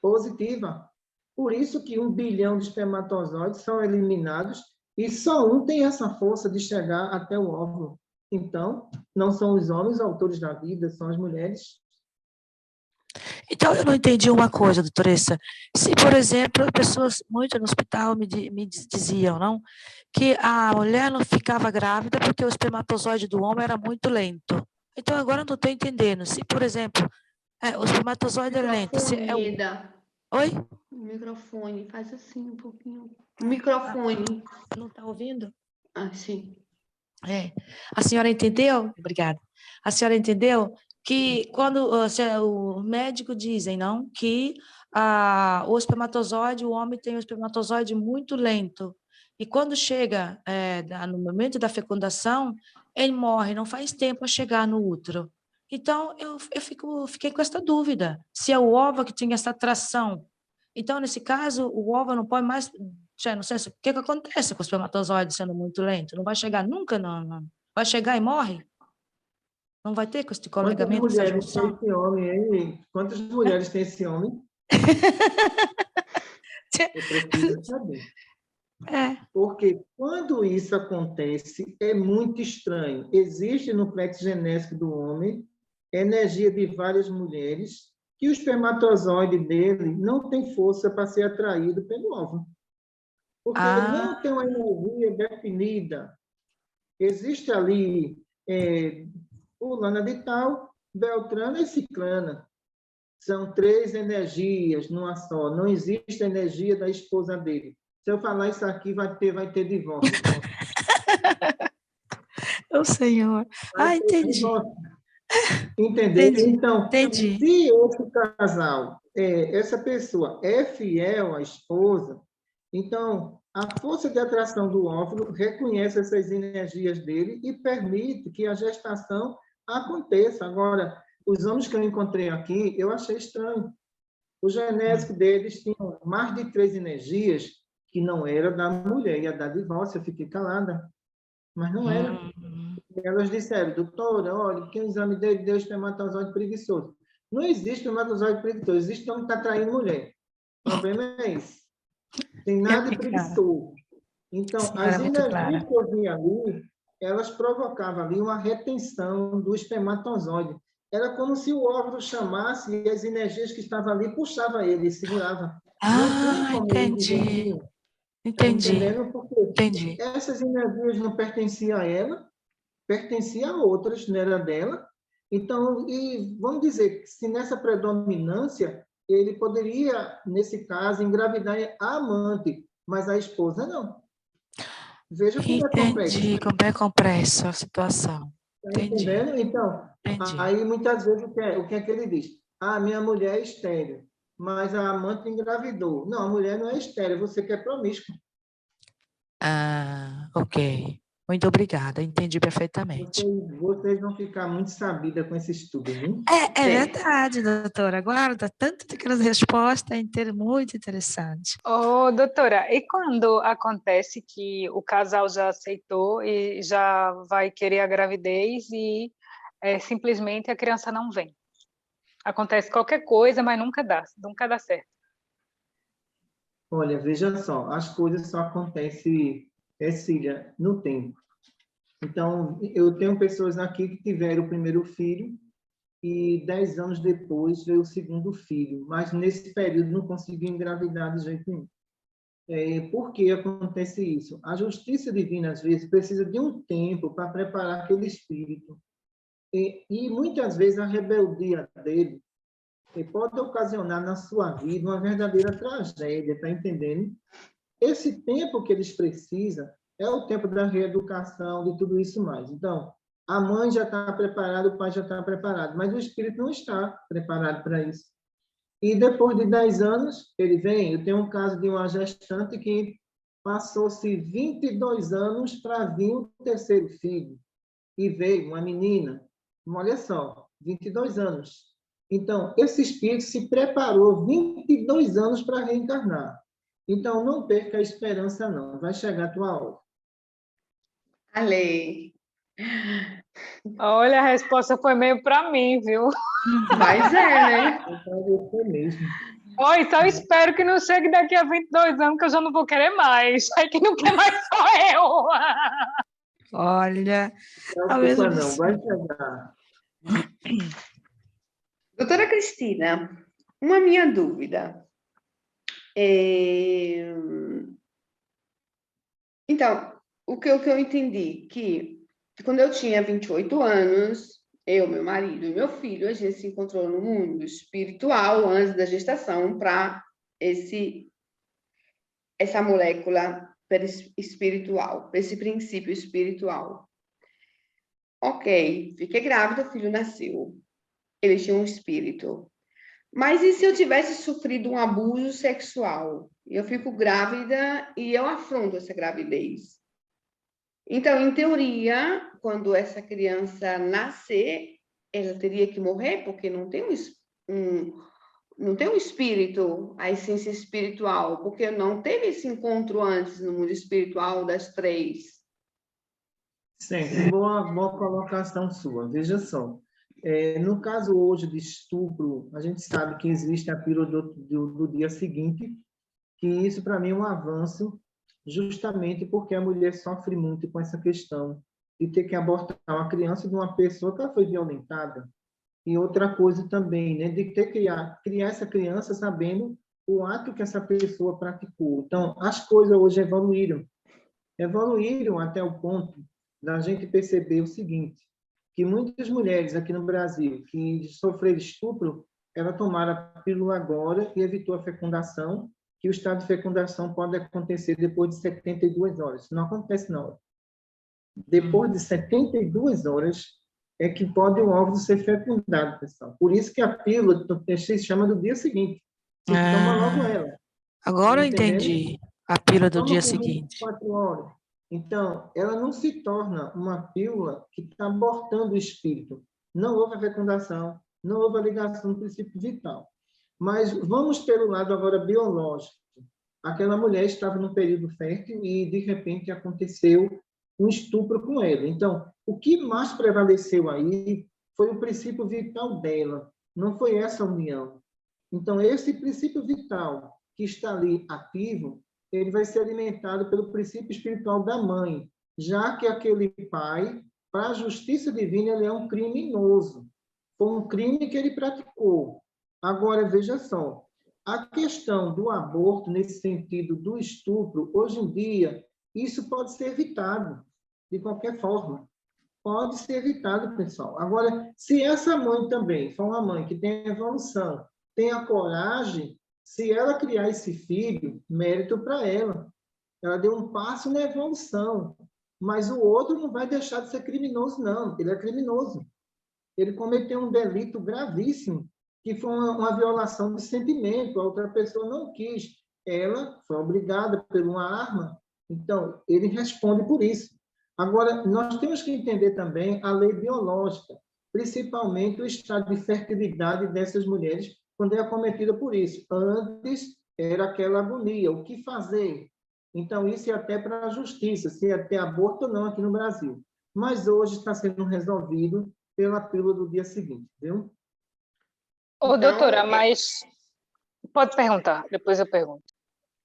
positiva. Por isso que 1 bilhão de espermatozoides são eliminados e só um tem essa força de chegar até o óvulo. Então, não são os homens autores da vida, são as mulheres. Então, eu não entendi uma coisa, doutoressa. Se, por exemplo, pessoas muito no hospital me diziam, não, que a mulher não ficava grávida porque o espermatozoide do homem era muito lento. Então, agora eu não estou entendendo. Se, por exemplo, o espermatozoide é lento... Oi? O microfone, faz assim um pouquinho. O microfone. Não está ouvindo? Ah, sim. A senhora entendeu? Obrigada. A senhora entendeu que quando o médico dizem, não, que o espermatozoide, o homem tem um espermatozoide muito lento, e quando chega no momento da fecundação, ele morre, não faz tempo a chegar no útero. Então, eu fiquei com essa dúvida, se é o óvulo que tem essa atração. Então, nesse caso, o óvulo não pode mais... não sei o que acontece com o espermatozoide sendo muito lento. Não vai chegar nunca, não. Vai chegar e morre? Não vai ter com esse colegamento, essa junção? Quantas mulheres tem esse homem? Eu preciso saber. Porque quando isso acontece, é muito estranho. Existe no plexo genésico do homem energia de várias mulheres que o espermatozoide dele não tem força para ser atraído pelo óvulo. Porque ele não tem uma energia definida. Existe ali fulana de tal, beltrana e ciclana. São 3 energias numa só. Não existe a energia da esposa dele. Se eu falar isso aqui, vai ter divórcio. Ô, Senhor. Entendi. Entendeu? Entendi. Então, Entendi. se esse casal, essa pessoa é fiel à esposa, então a força de atração do óvulo reconhece essas energias dele e permite que a gestação aconteça. Agora, os homens que eu encontrei aqui, eu achei estranho. O genético deles tinha mais de 3 energias que não era da mulher, ia dar divórcio, eu fiquei calada. Mas não era. Elas disseram, doutora, olha, que o exame dele deu espermatozoide preguiçoso. Não existe espermatozoide preguiçoso, existe homem que está traindo mulher. O problema é esse. Tem nada de preguiçoso. Então, as energias que eu vi ali, elas provocavam ali uma retenção do espermatozoide. Era como se o óvulo chamasse e as energias que estavam ali puxavam ele, segurava. Entendi. Entendendo? Porque Entendi. essas energias não pertenciam a ela, pertenciam a outras, não era dela. Então, e vamos dizer que se nessa predominância, ele poderia, nesse caso, engravidar a amante, mas a esposa não. Veja como é complexo. Entendi, como é complexo a situação. Está entendendo? Então, aí muitas vezes o que é que ele diz? Ah, minha mulher é estéril, mas a amante engravidou. Não, a mulher não é estéril, você quer promíscuo. Ah, ok. Muito obrigada, entendi perfeitamente. Vocês vão ficar muito sabidas com esse estudo, viu? É verdade, doutora. Aguarda tanto daquelas respostas, muito interessante. Oh, doutora, e quando acontece que o casal já aceitou e já vai querer a gravidez e simplesmente a criança não vem? Acontece qualquer coisa, mas nunca dá certo. Olha, veja só, as coisas só acontecem, Cília, no tempo. Então, eu tenho pessoas aqui que tiveram o primeiro filho e 10 anos depois veio o segundo filho, mas nesse período não conseguiu engravidar de jeito nenhum. Por que acontece isso? A justiça divina, às vezes, precisa de um tempo para preparar aquele espírito. E muitas vezes a rebeldia dele pode ocasionar na sua vida uma verdadeira tragédia, está entendendo? Esse tempo que eles precisam é o tempo da reeducação, de tudo isso mais. Então, a mãe já está preparada, o pai já está preparado, mas o espírito não está preparado para isso. E depois de 10 anos, ele vem. Eu tenho um caso de uma gestante que passou-se 22 anos para vir o terceiro filho. E veio uma menina, olha só, 22 anos. Então, esse espírito se preparou 22 anos para reencarnar. Então, não perca a esperança, não. Vai chegar a tua hora. Ale. Olha, a resposta foi meio para mim, viu? Mas né? Foi mesmo. Oi, só espero que não chegue daqui a 22 anos, que eu já não vou querer mais. Aí quem não quer mais sou eu. Olha, não, vai chegar. Doutora Cristina, uma minha dúvida. Então, o que eu entendi, que quando eu tinha 28 anos, eu, meu marido e meu filho, a gente se encontrou no mundo espiritual antes da gestação para essa molécula espiritual, para esse princípio espiritual. Ok, fiquei grávida, o filho nasceu. Ele tinha um espírito. Mas e se eu tivesse sofrido um abuso sexual? Eu fico grávida e eu afronto essa gravidez. Então, em teoria, quando essa criança nascer, ela teria que morrer, porque não tem um espírito, a essência espiritual, porque não teve esse encontro antes no mundo espiritual das 3. Sim, boa colocação sua. Veja só. No caso hoje de estupro, a gente sabe que existe a pílula do dia seguinte, que isso para mim é um avanço, justamente porque a mulher sofre muito com essa questão de ter que abortar uma criança de uma pessoa que ela foi violentada. E outra coisa também, né, de ter que criar essa criança sabendo o ato que essa pessoa praticou. Então, as coisas hoje evoluíram até o ponto da gente perceber o seguinte, que muitas mulheres aqui no Brasil que sofreram estupro, ela tomaram a pílula agora e evitou a fecundação, que o estado de fecundação pode acontecer depois de 72 horas. Não acontece na hora. Depois de 72 horas é que pode o óvulo ser fecundado, pessoal. Por isso que a pílula se chama do dia seguinte. Você toma logo ela. Agora eu entendi a pílula do dia seguinte. 24 horas. Então, ela não se torna uma pílula que está abortando o espírito. Não houve a fecundação, não houve a ligação do princípio vital. Mas vamos pelo lado agora biológico. Aquela mulher estava no período fértil e, de repente, aconteceu um estupro com ela. Então, o que mais prevaleceu aí foi o princípio vital dela, não foi essa união. Então, esse princípio vital que está ali ativo, ele vai ser alimentado pelo princípio espiritual da mãe, já que aquele pai, para a justiça divina, ele é um criminoso. Foi um crime que ele praticou. Agora, veja só, a questão do aborto, nesse sentido do estupro, hoje em dia, isso pode ser evitado, de qualquer forma. Pode ser evitado, pessoal. Agora, se essa mãe também for uma mãe que tem evolução, tem a coragem, se ela criar esse filho, mérito para ela. Ela deu um passo na evolução. Mas o outro não vai deixar de ser criminoso, não. Ele é criminoso. Ele cometeu um delito gravíssimo, que foi uma violação de sentimento. A outra pessoa não quis. Ela foi obrigada por uma arma. Então, ele responde por isso. Agora, nós temos que entender também a lei biológica, principalmente o estado de fertilidade dessas mulheres quando é acometida por isso. Antes era aquela agonia, o que fazer? Então, isso é até para a justiça, se é ter aborto ou não aqui no Brasil. Mas hoje está sendo resolvido pela pílula do dia seguinte, viu? Ô, doutora, mas pode perguntar, depois eu pergunto.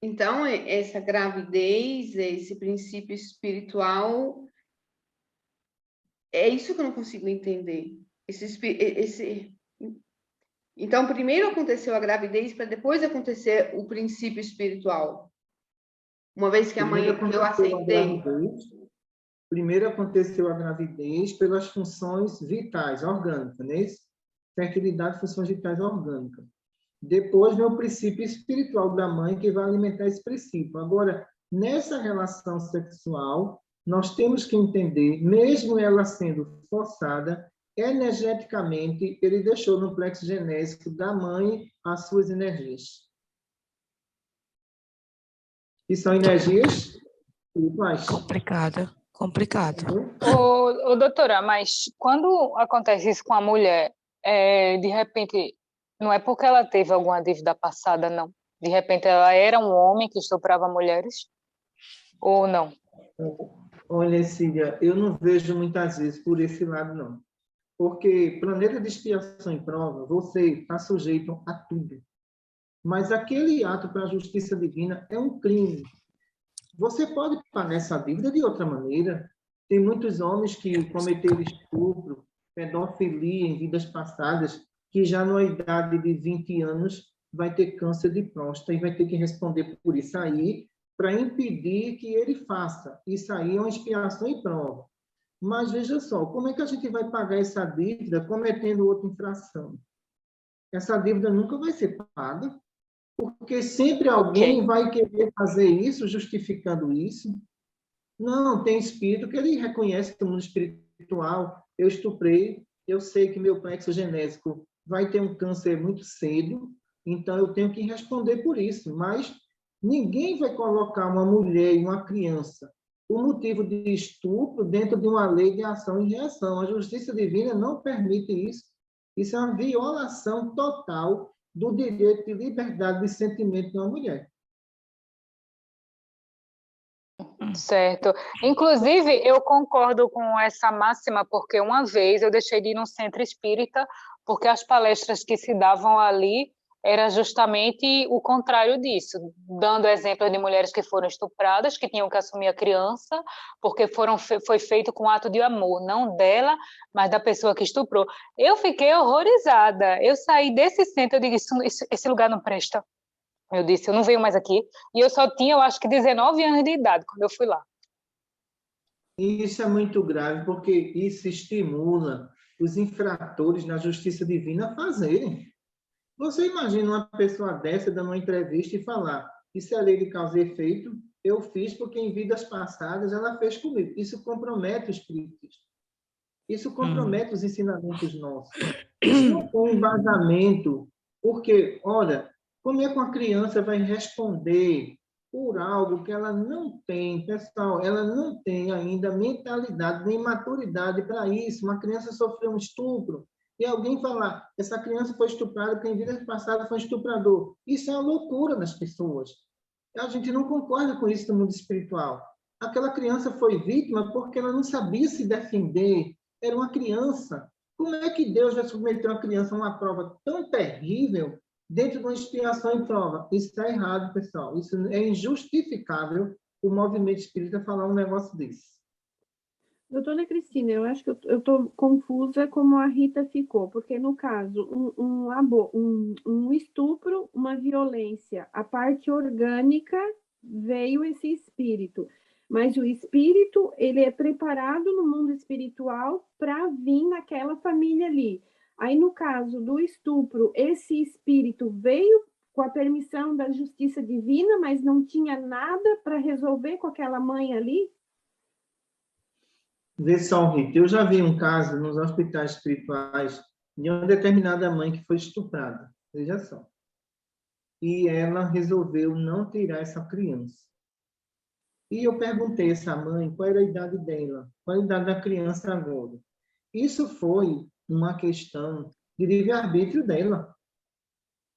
Então, essa gravidez, esse princípio espiritual, é isso que eu não consigo entender. Então, primeiro aconteceu a gravidez para depois acontecer o princípio espiritual. Uma vez que a mãe eu aceitei. Primeiro aconteceu a gravidez pelas funções vitais, orgânicas, né? Fertilidade, funções vitais orgânicas. Depois vem o princípio espiritual da mãe, que vai alimentar esse princípio. Agora, nessa relação sexual, nós temos que entender, mesmo ela sendo forçada, energeticamente, ele deixou no plexo genésico da mãe as suas energias. E são energias iguais. Complicado. Ô, doutora, mas quando acontece isso com a mulher, de repente, não é porque ela teve alguma dívida passada, não? De repente, ela era um homem que estuprava mulheres? Ou não? Olha, Cília, eu não vejo muitas vezes por esse lado, não. Porque planeta de expiação e prova, você está sujeito a tudo. Mas aquele ato para a justiça divina é um crime. Você pode pagar essa dívida de outra maneira. Tem muitos homens que cometeram estupro, pedofilia em vidas passadas, que já na idade de 20 anos vai ter câncer de próstata e vai ter que responder por isso aí, para impedir que ele faça. Isso aí é uma expiação e prova. Mas veja só, como é que a gente vai pagar essa dívida cometendo outra infração? Essa dívida nunca vai ser paga, porque sempre alguém vai querer fazer isso, justificando isso. Não, tem espírito que ele reconhece que o mundo espiritual, eu estuprei, eu sei que meu plexo genésico vai ter um câncer muito cedo, então eu tenho que responder por isso. Mas ninguém vai colocar uma mulher e uma criança o motivo de estupro dentro de uma lei de ação e reação. A justiça divina não permite isso. Isso é uma violação total do direito de liberdade de sentimento de uma mulher. Certo. Inclusive, eu concordo com essa máxima, porque uma vez eu deixei de ir num centro espírita, porque as palestras que se davam ali era justamente o contrário disso, dando exemplos de mulheres que foram estupradas, que tinham que assumir a criança, porque foi feito com ato de amor, não dela, mas da pessoa que estuprou. Eu fiquei horrorizada. Eu saí desse centro, eu disse, esse lugar não presta. Eu disse, eu não venho mais aqui. E eu só tinha, eu acho que 19 anos de idade quando eu fui lá. E isso é muito grave, porque isso estimula os infratores na justiça divina a fazerem. Você imagina uma pessoa dessa dando uma entrevista e falar, isso é lei de causa e efeito, eu fiz porque em vidas passadas ela fez comigo. Isso compromete o espiritismo. Isso compromete os ensinamentos nossos. Isso não tem embasamento, porque, olha, como é que uma criança vai responder por algo que ela não tem, pessoal, ela não tem ainda mentalidade nem maturidade para isso. Uma criança sofreu um estupro, e alguém falar, essa criança foi estuprada porque em vida passada foi um estuprador. Isso é uma loucura das pessoas. A gente não concorda com isso no mundo espiritual. Aquela criança foi vítima porque ela não sabia se defender, era uma criança. Como é que Deus vai submeter uma criança a uma prova tão terrível dentro de uma expiação em prova? Isso está errado, pessoal. Isso é injustificável o movimento espírita falar um negócio desse. Doutora Cristina, eu acho que eu estou confusa como a Rita ficou, porque no caso, um estupro, uma violência, a parte orgânica veio esse espírito, mas o espírito, ele é preparado no mundo espiritual para vir naquela família ali. Aí, no caso do estupro, esse espírito veio com a permissão da justiça divina, mas não tinha nada para resolver com aquela mãe ali? Vê só, Rita, eu já vi um caso nos hospitais espirituais de uma determinada mãe que foi estuprada, veja só. E ela resolveu não tirar essa criança. E eu perguntei a essa mãe qual era a idade dela, qual a idade da criança agora. Isso foi uma questão de livre-arbítrio dela.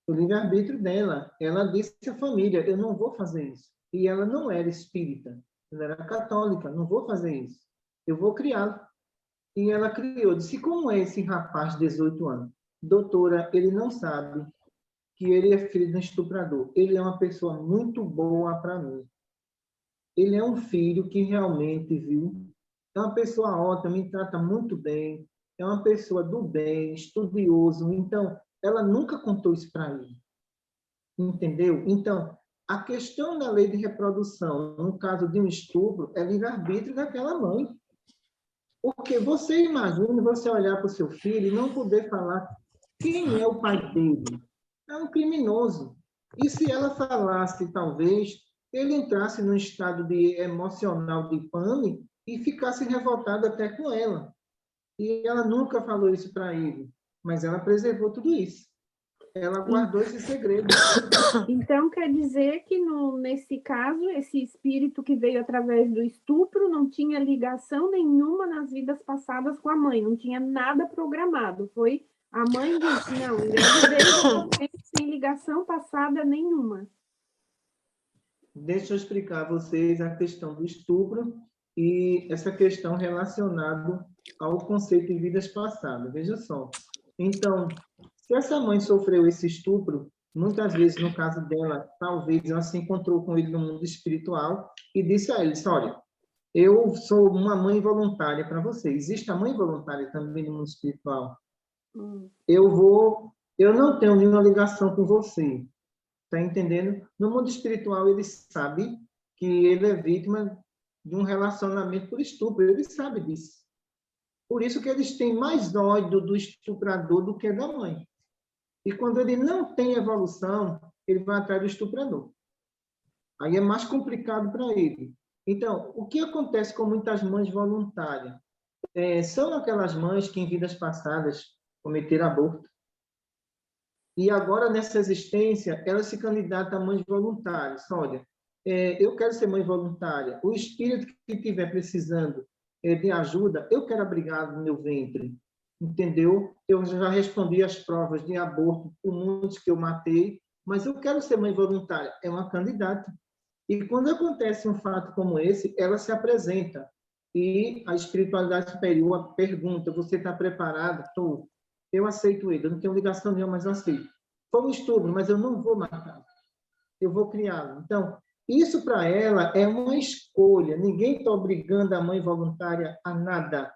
O livre-arbítrio dela. Ela disse à família, eu não vou fazer isso. E ela não era espírita, ela era católica, não vou fazer isso. Eu vou criá-lo. E ela criou. Disse, como é esse rapaz de 18 anos? Doutora, ele não sabe que ele é filho de um estuprador. Ele é uma pessoa muito boa para mim. Ele é um filho que realmente, viu? É uma pessoa ótima, me trata muito bem. É uma pessoa do bem, estudioso. Então, ela nunca contou isso para ele. Entendeu? Então, a questão da lei de reprodução, no caso de um estupro, é livre-arbítrio daquela mãe. Porque você imagina você olhar para o seu filho e não poder falar quem é o pai dele. É um criminoso. E se ela falasse, talvez, ele entrasse num estado de emocional de pane e ficasse revoltado até com ela. E ela nunca falou isso para ele, mas ela preservou tudo isso. Ela guardou esse segredo. Então, quer dizer que nesse caso, esse espírito que veio através do estupro não tinha ligação nenhuma nas vidas passadas com a mãe, não tinha nada programado. Foi a mãe disse, não, engravidei sem ligação passada nenhuma. Deixa eu explicar a vocês a questão do estupro e essa questão relacionada ao conceito de vidas passadas. Veja só. Então, se essa mãe sofreu esse estupro, muitas vezes, no caso dela, talvez ela se encontrou com ele no mundo espiritual e disse a ele, olha, eu sou uma mãe voluntária para você. Existe a mãe voluntária também no mundo espiritual. Eu não tenho nenhuma ligação com você. Está entendendo? No mundo espiritual, ele sabe que ele é vítima de um relacionamento por estupro. Ele sabe disso. Por isso que eles têm mais ódio do estuprador do que da mãe. E quando ele não tem evolução, ele vai atrás do estuprador. Aí é mais complicado para ele. Então, o que acontece com muitas mães voluntárias? São aquelas mães que em vidas passadas cometeram aborto. E agora, nessa existência, elas se candidatam a mães voluntárias. Olha, eu quero ser mãe voluntária. O espírito que estiver precisando de ajuda, eu quero abrigar no meu ventre. Entendeu? Eu já respondi as provas de aborto por muitos que eu matei, mas eu quero ser mãe voluntária. É uma candidata. E quando acontece um fato como esse, ela se apresenta. E a espiritualidade superior pergunta, você está preparado? Estou. Eu aceito ele, eu não tenho ligação nenhuma, mas eu aceito. Foi um estupro, mas eu não vou matar. Eu vou criá-lo. Então, isso para ela é uma escolha. Ninguém está obrigando a mãe voluntária a nada.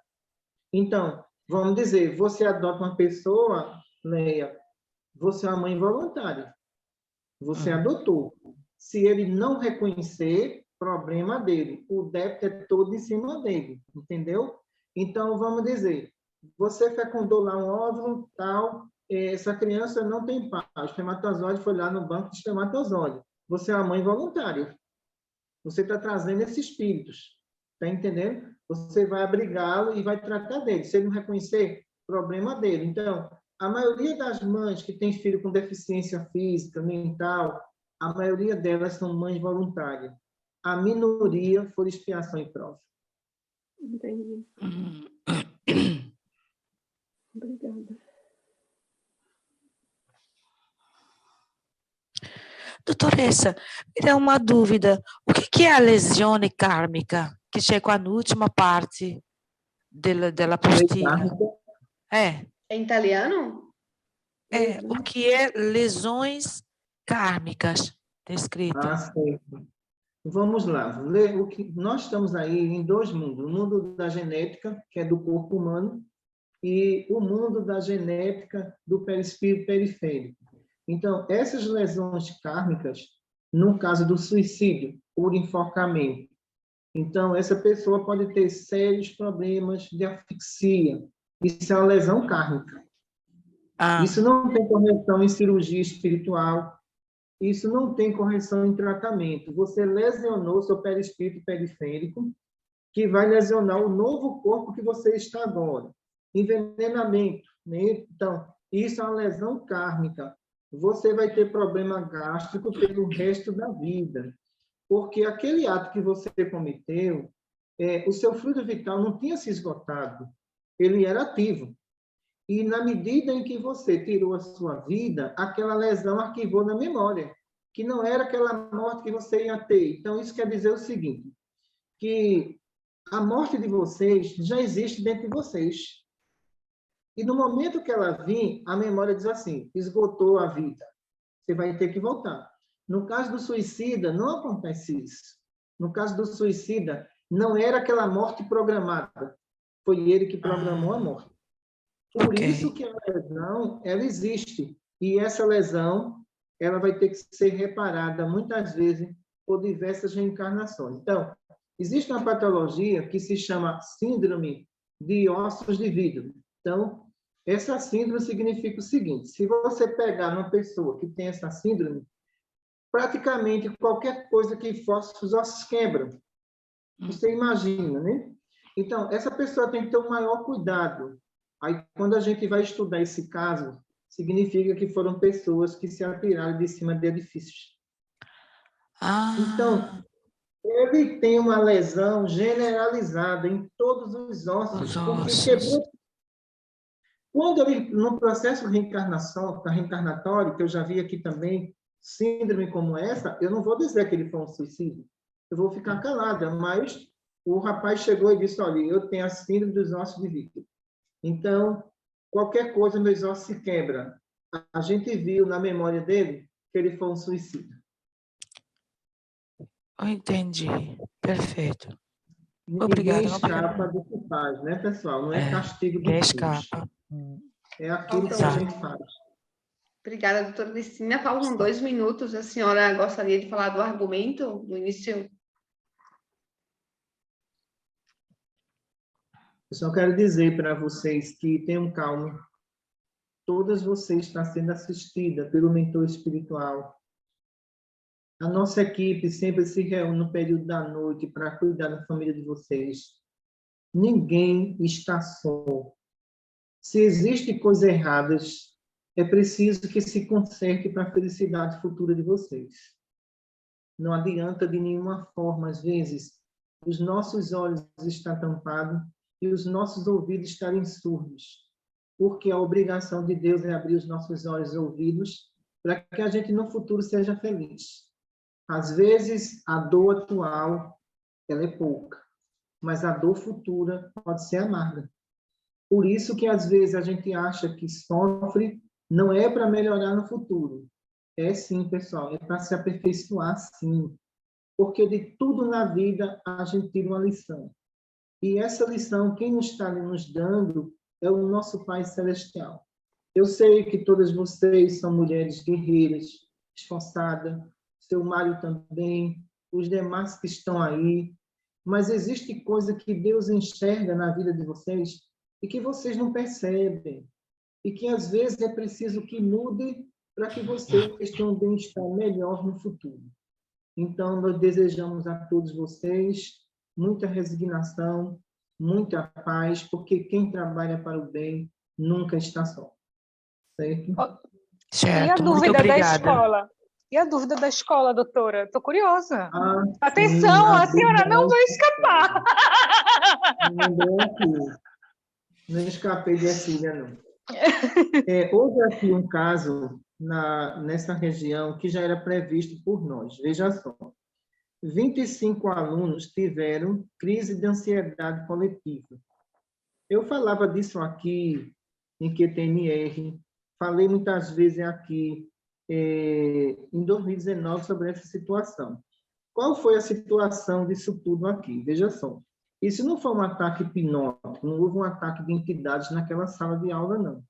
Então, vamos dizer, você adota uma pessoa, Leia, você é uma mãe voluntária. Você adotou. Se ele não reconhecer, problema dele. O débito é todo em cima dele. Entendeu? Então, vamos dizer, você fecundou lá um óvulo, tal, essa criança não tem pai. O espermatozoide foi lá no banco de espermatozoide. Você é uma mãe voluntária. Você está trazendo esses espíritos. Está entendendo? Você vai abrigá-lo e vai tratar dele. Se ele não reconhecer, problema dele. Então, a maioria das mães que tem filho com deficiência física, mental, a maioria delas são mães voluntárias. A minoria foi expiação e prova. Entendi. Obrigada. Doutoressa, me dá uma dúvida. O que é a lesione kármica? Que chegou na última parte della apostila. É em italiano? O que é lesões kármicas? Está escrito. Certo. Vamos lá. O que nós estamos aí em dois mundos. O mundo da genética, que é do corpo humano, e o mundo da genética do perispírito periférico. Então, essas lesões kármicas, no caso do suicídio por enforcamento, então, essa pessoa pode ter sérios problemas de asfixia. Isso é uma lesão kármica. Isso não tem correção em cirurgia espiritual. Isso não tem correção em tratamento. Você lesionou seu perispírito periférico, que vai lesionar o novo corpo que você está agora. Envenenamento, né? Então, isso é uma lesão kármica. Você vai ter problema gástrico pelo resto da vida. Porque aquele ato que você cometeu, o seu fluido vital não tinha se esgotado, ele era ativo. E na medida em que você tirou a sua vida, aquela lesão arquivou na memória, que não era aquela morte que você ia ter. Então, isso quer dizer o seguinte, que a morte de vocês já existe dentro de vocês. E no momento que ela vir, a memória diz assim, esgotou a vida, você vai ter que voltar. No caso do suicida, não acontece isso. No caso do suicida, não era aquela morte programada. Foi ele que programou a morte. Por isso que a lesão, ela existe. E essa lesão, ela vai ter que ser reparada, muitas vezes, por diversas reencarnações. Então, existe uma patologia que se chama síndrome de ossos de vidro. Então, essa síndrome significa o seguinte, se você pegar uma pessoa que tem essa síndrome, praticamente qualquer coisa que force, os ossos quebram. Você imagina, né? Então, essa pessoa tem que ter um maior cuidado. Aí, quando a gente vai estudar esse caso, significa que foram pessoas que se atiraram de cima de edifícios. Então, ele tem uma lesão generalizada em todos os ossos. Porque quebrou. Quando ele, no processo reencarnatório, que eu já vi aqui também, síndrome como essa, eu não vou dizer que ele foi um suicídio. Eu vou ficar calada, mas o rapaz chegou e disse, olha, eu tenho a síndrome dos ossos de vidro. Então, qualquer coisa, meus ossos se quebram. A gente viu na memória dele que ele foi um suicídio. Eu entendi. Perfeito. Obrigada. Ninguém escapa do que faz, né, pessoal? Não é castigo de Deus. Ninguém escapa. É aquilo que a gente faz. Obrigada, doutora Cristina. Faltam 2 minutos. A senhora gostaria de falar do argumento no início? Eu só quero dizer para vocês que tenham calma. Todas vocês estão sendo assistidas pelo mentor espiritual. A nossa equipe sempre se reúne no período da noite para cuidar da família de vocês. Ninguém está só. Se existem coisas erradas, é preciso que se conserte para a felicidade futura de vocês. Não adianta de nenhuma forma, às vezes, os nossos olhos estão tampados e os nossos ouvidos estarem surdos, porque a obrigação de Deus é abrir os nossos olhos e ouvidos para que a gente no futuro seja feliz. Às vezes, a dor atual ela é pouca, mas a dor futura pode ser amarga. Por isso que, às vezes, a gente acha que sofre, não é para melhorar no futuro. É sim, pessoal, é para se aperfeiçoar, sim. Porque de tudo na vida a gente tira uma lição. E essa lição, quem nos está nos dando é o nosso Pai Celestial. Eu sei que todas vocês são mulheres guerreiras, esforçadas, seu Mário também, os demais que estão aí, mas existe coisa que Deus enxerga na vida de vocês e que vocês não percebem, e que às vezes é preciso que mude para que vocês tenham um bem-estar melhor no futuro. Então, nós desejamos a todos vocês muita resignação, muita paz, porque quem trabalha para o bem nunca está só. Certo? Certo, e a dúvida muito da obrigada. escola? E a dúvida da escola, doutora? Estou curiosa. sim, Atenção, a senhora não vai escapar. Não escapei de Cecília, não. Houve aqui um caso nessa região que já era previsto por nós. Veja só, 25 alunos tiveram crise de ansiedade coletiva. Eu falava disso aqui em QTMR, falei muitas vezes aqui em 2019 sobre essa situação. Qual foi a situação disso tudo aqui? Veja só, isso não foi um ataque hipnótico, não houve um ataque de entidades naquela sala de aula, não.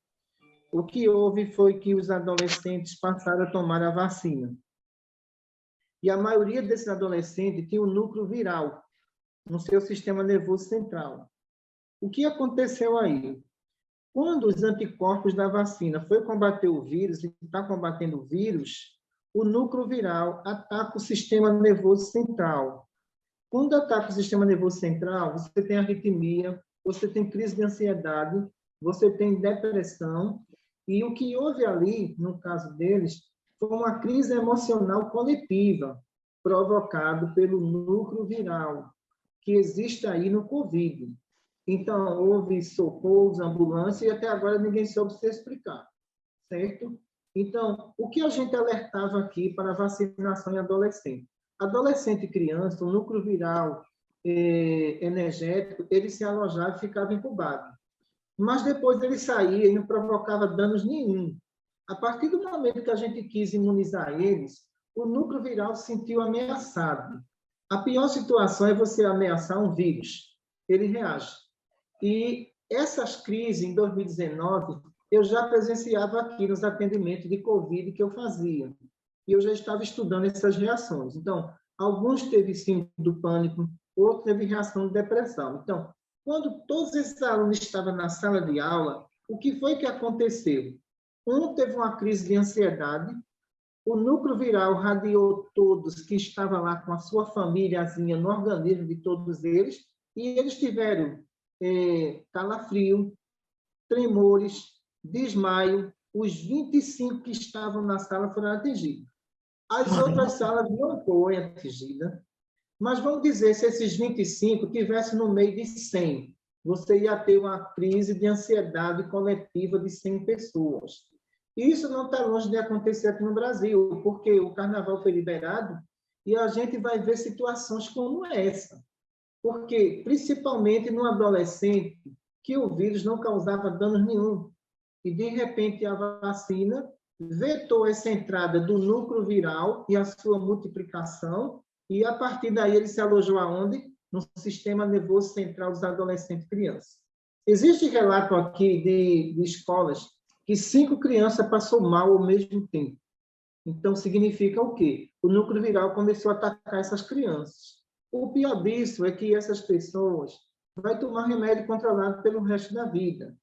O que houve foi que os adolescentes passaram a tomar a vacina. E a maioria desses adolescentes tinha o núcleo viral no seu sistema nervoso central. O que aconteceu aí? Quando os anticorpos da vacina foi combater o vírus e está combatendo o vírus, o núcleo viral ataca o sistema nervoso central. Quando ataca o sistema nervoso central, você tem arritmia, você tem crise de ansiedade, você tem depressão, e o que houve ali, no caso deles, foi uma crise emocional coletiva, provocada pelo núcleo viral, que existe aí no Covid. Então, houve socorros, ambulância, e até agora ninguém soube se explicar, certo? Então, o que a gente alertava aqui para a vacinação em adolescente? Adolescente e criança, o núcleo viral energético, ele se alojava e ficava incubado. Mas depois ele saía e não provocava danos nenhum. A partir do momento que a gente quis imunizar eles, o núcleo viral se sentiu ameaçado. A pior situação é você ameaçar um vírus. Ele reage. E essas crises, em 2019, eu já presenciava aqui nos atendimentos de Covid que eu fazia. E eu já estava estudando essas reações. Então, alguns teve síndrome do pânico, outros teve reação de depressão. Então, quando todos esses alunos estavam na sala de aula, o que foi que aconteceu? Um teve uma crise de ansiedade, o núcleo viral radiou todos que estavam lá com a sua famíliazinha no organismo de todos eles, e eles tiveram calafrio, tremores, desmaio. Os 25 que estavam na sala foram atingidos. As outras salas não foram atingidas, mas vamos dizer, se esses 25 tivessem no meio de 100, você ia ter uma crise de ansiedade coletiva de 100 pessoas. Isso não está longe de acontecer aqui no Brasil, porque o carnaval foi liberado e a gente vai ver situações como essa. Porque, principalmente no adolescente, que o vírus não causava danos nenhum. E, de repente, a vacina vetou essa entrada do núcleo viral e a sua multiplicação, e, a partir daí, ele se alojou aonde? No sistema nervoso central dos adolescentes e crianças. Existe relato aqui de escolas que 5 crianças passou mal ao mesmo tempo. Então, significa o quê? O núcleo viral começou a atacar essas crianças. O pior disso é que essas pessoas vão tomar remédio controlado pelo resto da vida.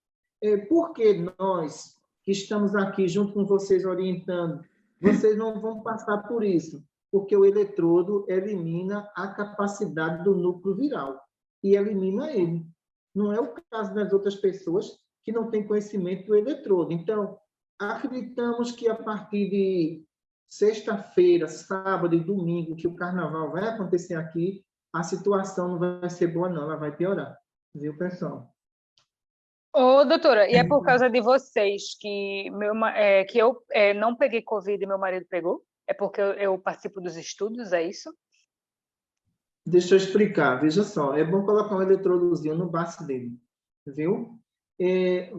Por que nós, que estamos aqui junto com vocês orientando, vocês não vão passar por isso? Porque o eletrodo elimina a capacidade do núcleo viral e elimina ele. Não é o caso das outras pessoas que não têm conhecimento do eletrodo. Então, acreditamos que a partir de sexta-feira, sábado e domingo, que o carnaval vai acontecer aqui, a situação não vai ser boa, não, ela vai piorar. Viu, pessoal? Ô, doutora, e é por causa de vocês que eu não peguei Covid e meu marido pegou? É porque eu participo dos estudos, é isso? Deixa eu explicar. Veja só, é bom colocar um eletrodozinho no baço dele, viu?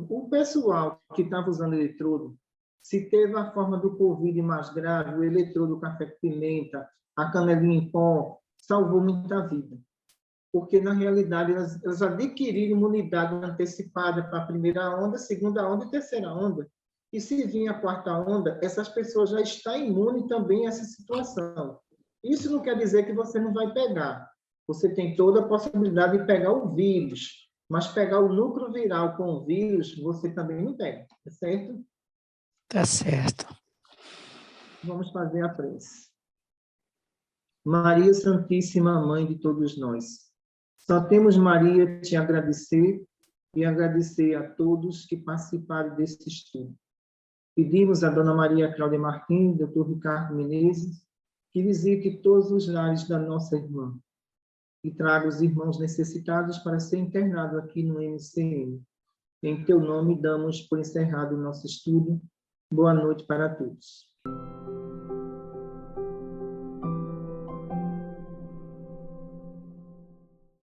O pessoal que estava usando eletrodo, se teve a forma do Covid mais grave, o eletrodo, o café com pimenta, a canelinha em pó, salvou muita vida. Porque, na realidade, elas adquiriram imunidade antecipada para a primeira onda, segunda onda e terceira onda. E se vir a quarta onda, essas pessoas já estão imunes também a essa situação. Isso não quer dizer que você não vai pegar. Você tem toda a possibilidade de pegar o vírus, mas pegar o núcleo viral com o vírus, você também não pega, tá certo? Tá certo. Vamos fazer a prece. Maria Santíssima, Mãe de todos nós, só temos, Maria, te agradecer e agradecer a todos que participaram desse estudo. Pedimos a Dona Maria Cláudia Martins, Dr. Ricardo Menezes, que visite todos os lares da nossa irmã e traga os irmãos necessitados para ser internado aqui no MCM. Em teu nome, damos por encerrado o nosso estudo Boa noite para todos.